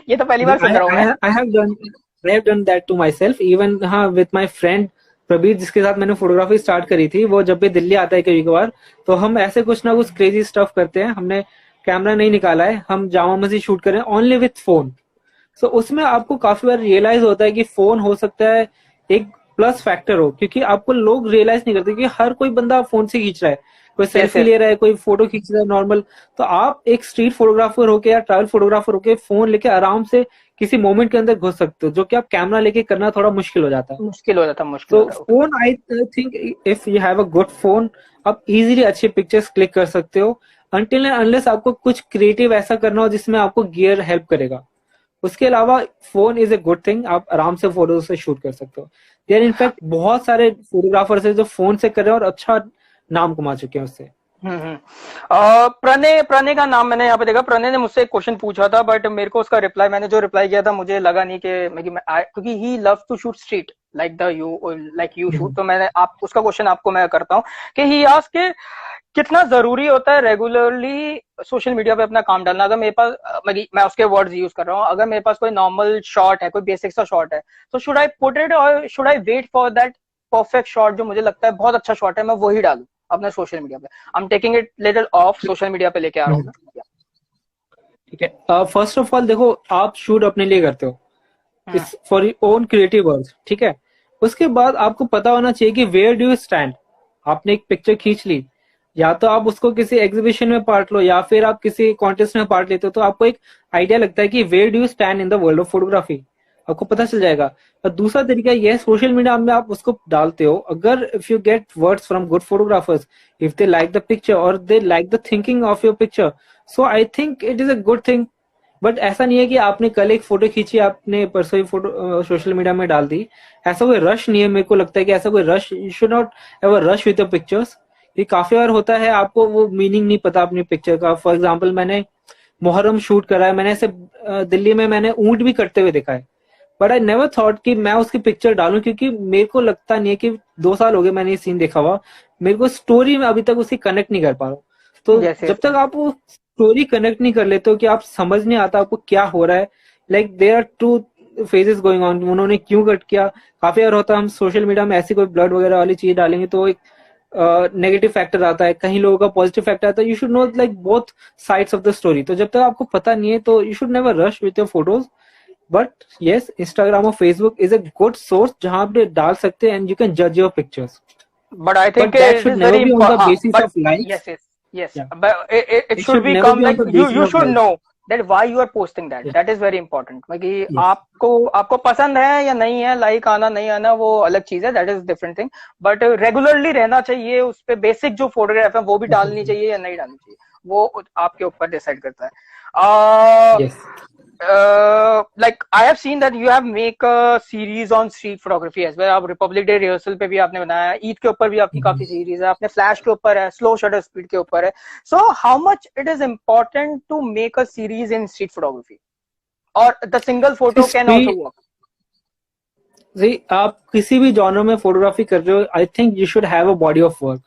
ये तो पहली बार सुन रहा हूँ मैं। I have done that to myself, even हाँ with my friend प्रबीर, जिसके साथ मैंने फोटोग्राफी स्टार्ट करी थी। वो जब भी दिल्ली आता है कभी कभार, तो हम ऐसे कुछ ना कुछ क्रेजी स्टफ करते हैं। हमने कैमरा नहीं निकाला है, हम जामा मस्जिद शूट करें ओनली विथ फोन। सो उसमें आपको काफी बार रियलाइज होता है कि फोन हो सकता है एक प्लस फैक्टर हो, क्योंकि आपको लोग रियलाइज नहीं करते कि हर कोई बंदा फोन से खींच रहा है, कोई सेल्फी ले रहा है, कोई फोटो खींच रहा है नॉर्मल। तो आप एक स्ट्रीट फोटोग्राफर होके या ट्रैवल फोटोग्राफर होके फोन लेके आराम से किसी मोमेंट के अंदर घुस सकते हो, जो कि आप कैमरा लेके करना थोड़ा मुश्किल हो जाता है। तो phone, I think if you have a good phone, आप इजीली अच्छे पिक्चर्स क्लिक कर सकते हो, अनटिल एंड अनलेस आपको कुछ क्रिएटिव ऐसा करना हो जिसमें आपको गियर हेल्प करेगा। उसके अलावा phone is a good thing, आप आराम से फोटो से शूट कर सकते हो। देयर इनफैक्ट बहुत सारे फोटोग्राफर्स हैं जो फोन से कर रहे हैं और अच्छा नाम कमा चुके हैं उससे। प्रणय का नाम मैंने यहाँ पे देखा। प्रणय ने मुझसे एक क्वेश्चन पूछा था, बट मेरे को उसका रिप्लाई, मैंने जो रिप्लाई किया था मुझे लगा नहीं कि क्योंकि he love to shoot street like you shoot. तो मैंने उसका क्वेश्चन आपको मैं करता हूँ कि ही आस्क्ड कितना जरूरी होता है रेगुलरली सोशल मीडिया पे अपना काम डालना? अगर मेरे पास मैं उसके वर्ड्स यूज कर रहा हूँ, अगर मेरे पास कोई नॉर्मल शॉट है, कोई बेसिक सा शॉट है, तो शुड आई पुट इट और should I wait for that perfect shot जो मुझे लगता है बहुत अच्छा शॉट है, मैं वही डालूं अपने सोशल मीडिया पे? I am taking it little of social media पे लेके आ रहा हूँ मैं। ठीक है, फर्स्ट ऑफ ऑल देखो, आप शूट अपने लिए करते हो, it's for your own creative work, ठीक है। उसके बाद आपको पता होना चाहिए कि वेयर डू यू स्टैंड। आपने एक पिक्चर खींच ली, या तो आप उसको किसी एग्जीबिशन में पार्ट लो, या फिर आप किसी कॉन्टेस्ट में पार्ट लेते हो, तो आपको एक आइडिया लगता है कि where do you stand in the world of photography, आपको पता चल जाएगा। और दूसरा तरीका यह है, सोशल मीडिया में आप उसको डालते हो, अगर if you get words from good photographers, if they like the picture और they like the thinking of your picture, so I think it is a good thing. But ऐसा नहीं है कि आपने कल एक फोटो खींची, आपने परसों ही फोटो सोशल मीडिया में डाल दी, ऐसा कोई रश नहीं है। मेरे को लगता है कि ऐसा कोई rush, you should not ever rush with your pictures. ये काफी बार होता है, आपको वो मीनिंग नहीं पता अपनी पिक्चर का। फॉर एग्जाम्पल, मैंने मुहर्रम शूट करा है, मैंने ऐसे दिल्ली में मैंने ऊंट भी कटते हुए देखा है, बट आई नेवर थॉट कि मैं उसकी पिक्चर डालूं, क्योंकि मेरे को लगता नहीं है कि 2 साल हो गए मैंने ये सीन देखा हुआ, मेरे को स्टोरी में अभी तक उसकी कनेक्ट नहीं कर पा रहा हूँ। तो जब तक आप वो स्टोरी कनेक्ट नहीं कर लेते हो, कि आप समझ नहीं आता आपको क्या हो रहा है, like there are two phases going on, उन्होंने क्यों कट किया। काफी बार होता है हम सोशल मीडिया में ऐसी कोई ब्लड वगैरह वाली चीज डालेंगे तो एक नेगेटिव फैक्टर आता है, कहीं लोगों का पॉजिटिव फैक्टर आता है। You should know like both sides of the story. तो जब तक आपको पता नहीं है, तो you should never rush with your photos. But yes, Instagram और Facebook is a good source जहां आप डाल सकते हैं, एंड यू कैन जज your pictures. But I think that it should is never very be on the important. Basis But of likes. yes. Yeah, But it it should should be never come be on like the you basis of should likes. know that why you are posting that. That is very important. कि yes, आपको पसंद है या नहीं है, like आना नहीं आना वो अलग चीज है, that is different thing. But regularly रहना चाहिए उस पे, बेसिक जो फोटोग्राफ है वो भी डालनी चाहिए या नहीं डालनी चाहिए, वो आपके ऊपर डिसाइड करता है। Yes. Like I have seen that you have make a series on street photography as well. आप रिपब्लिक डे रिहर्सल पे भी आपने बनाया है, ईद के ऊपर भी आपकी काफी सीरीज है, आपने फ्लैश के ऊपर है, स्लो शटर स्पीड के ऊपर है। So how much it is important to make a series in street photography, और the single photo can also work? जी, आप किसी भी जॉनर में फोटोग्राफी कर रहे हो, I think you should have a body of work.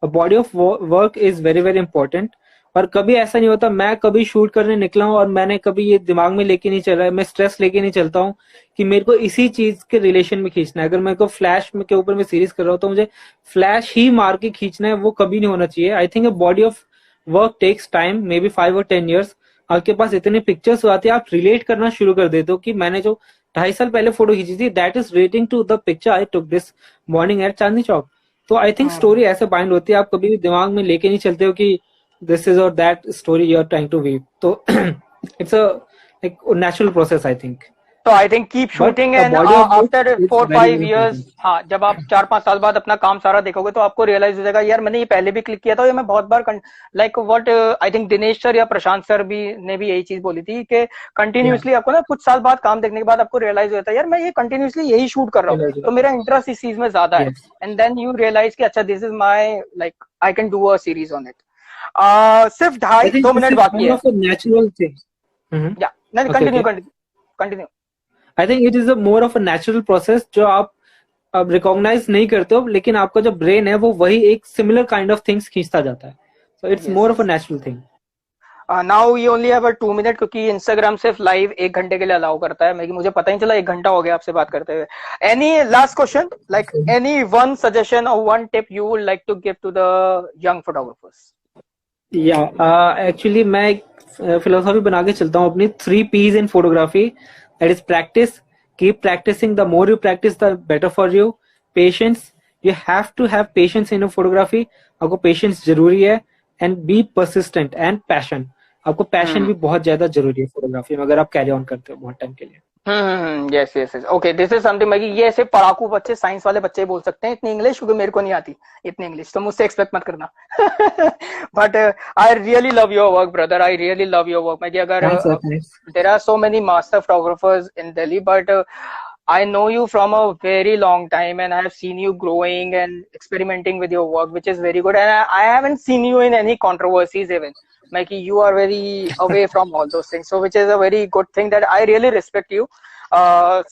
A body of work is very very important. और कभी ऐसा नहीं होता, मैं कभी शूट करने निकला हूँ और मैंने कभी ये दिमाग में लेके नहीं चला है, मैं स्ट्रेस लेके नहीं चलता हूँ कि मेरे को इसी चीज के रिलेशन में खींचना है। अगर मेरे को फ्लैश के ऊपर मैं सीरीज कर रहा हूँ, तो मुझे फ्लैश ही मार के खींचना है, वो कभी नहीं होना चाहिए। I think a body of work takes time, maybe बी 5 और 10 years। आपके पास इतने पिक्चर्स आते हैं, आप रिलेट करना शुरू कर देते हो कि मैंने जो 2.5 साल पहले फोटो खींची थी, that is relating to the picture I took this morning at Chandni Chowk. तो आई थिंक स्टोरी ऐसे बाइंड होती है, आप कभी भी दिमाग में लेके नहीं चलते हो कि दिस इज और that story you are trying to weave. तो it's a like natural process I think. तो I think keep but shooting a and body of work after is very 4-5 very years, important. हाँ जब आप 4-5 साल बाद अपना काम सारा देखोगे तो आपको रियलाइज हो जाएगा, यार मैंने ये पहले भी क्लिक किया था, ये मैं बहुत बार like what I think Dinesh sir या प्रशांत सर भी ने भी यही चीज बोली थी कि कंटिन्यूअसली आपको ना कुछ साल बाद काम देखने के बाद आपको रियलाइज हो जाता है, यार मैं ये कंटिन्यूअसली यही शूट कर रहा हूँ, तो मेरा इंटरेस्ट इस चीज में ज्यादा है। एंड देन यू रियलाइज कि अच्छा this is my like I can do a series on it. सिर्फ I think 2.5 this minute is बाकी more है। of a natural thing. या नहीं, Okay, continue okay. Continue. I think it is a more of a natural process जो आप अब recognise नहीं करते हो, लेकिन आपका जो ब्रेन है वो वही एक सिमिलर काइंड ऑफ थिंग्स खींचता जाता है। So it's more of a natural thing. Now you only have 2 minute, क्योंकि इंस्टाग्राम सिर्फ लाइव 1 घंटे के लिए अलाउ करता है। मुझे पता ही चला 1 घंटा हो गया आपसे बात करते हुए। Any last question, like any one suggestion और one tip you would like to give to the young photographers? या एक्चुअली मैं एक फिलोसॉफी बना के चलता हूँ अपनी, 3 P's इन photography. That is practice, keep practicing, the more you practice the better for you. Patience, you have to have patience in photography, आपको पेशेंस जरूरी है। And be persistent and passion, आपको पैशन भी बहुत ज्यादा जरूरी है फोटोग्राफी में, अगर आप कैरी ऑन करते हो बहुत टाइम के लिए। Yes yes yes, okay, this is something मैं ये ऐसे पढ़ाकू बच्चे, साइंस वाले बच्चे बोल सकते हैं इतनी इंग्लिश, क्योंकि मेरे को नहीं आती इतनी इंग्लिश, तो मुझसे एक्सपेक्ट मत करना। But I really love your work brother, I really love your work. मैं अगर there are so many master photographers in Delhi, but I know you from a very long time, and I have seen you growing and experimenting with your work, which is very good. And I haven't seen you in any controversies even. Like you are very away from all those things, so which is a very good thing that I really respect you.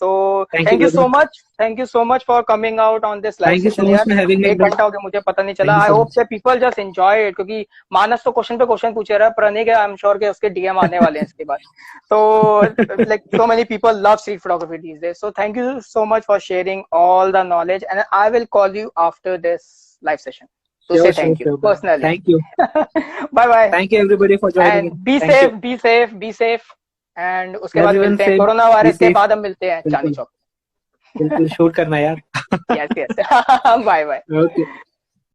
So Thank thank you you very so much. much. Thank you so much for coming out on this live Thank you so session much यार. for having me. 1 घंटा हो गया मुझे पता नहीं चला. Thank you I so hope much. that people just enjoy it क्योंकि मानस तो क्वेश्चन पे क्वेश्चन पूछे रहा है. प्रणय के आई एम श्योर के उसके डीएम आने वाले हैं इसके बाद. So like so many people love street photography these days. So thank you so much for sharing all the knowledge, and I will call you after this live session to Sure, say sure, thank you sure, brother. personally. Thank you. Bye bye. Thank you everybody for joining in. And be Thank you. safe, be safe, be safe. And उसके बाद Everyone मिलते हैं. safe. Corona Be virus के safe. बाद हम मिलते हैं चांदनी बिल्कुल चौक. बिल्कुल शूट करना यार. Yes, yes. Bye bye. Okay.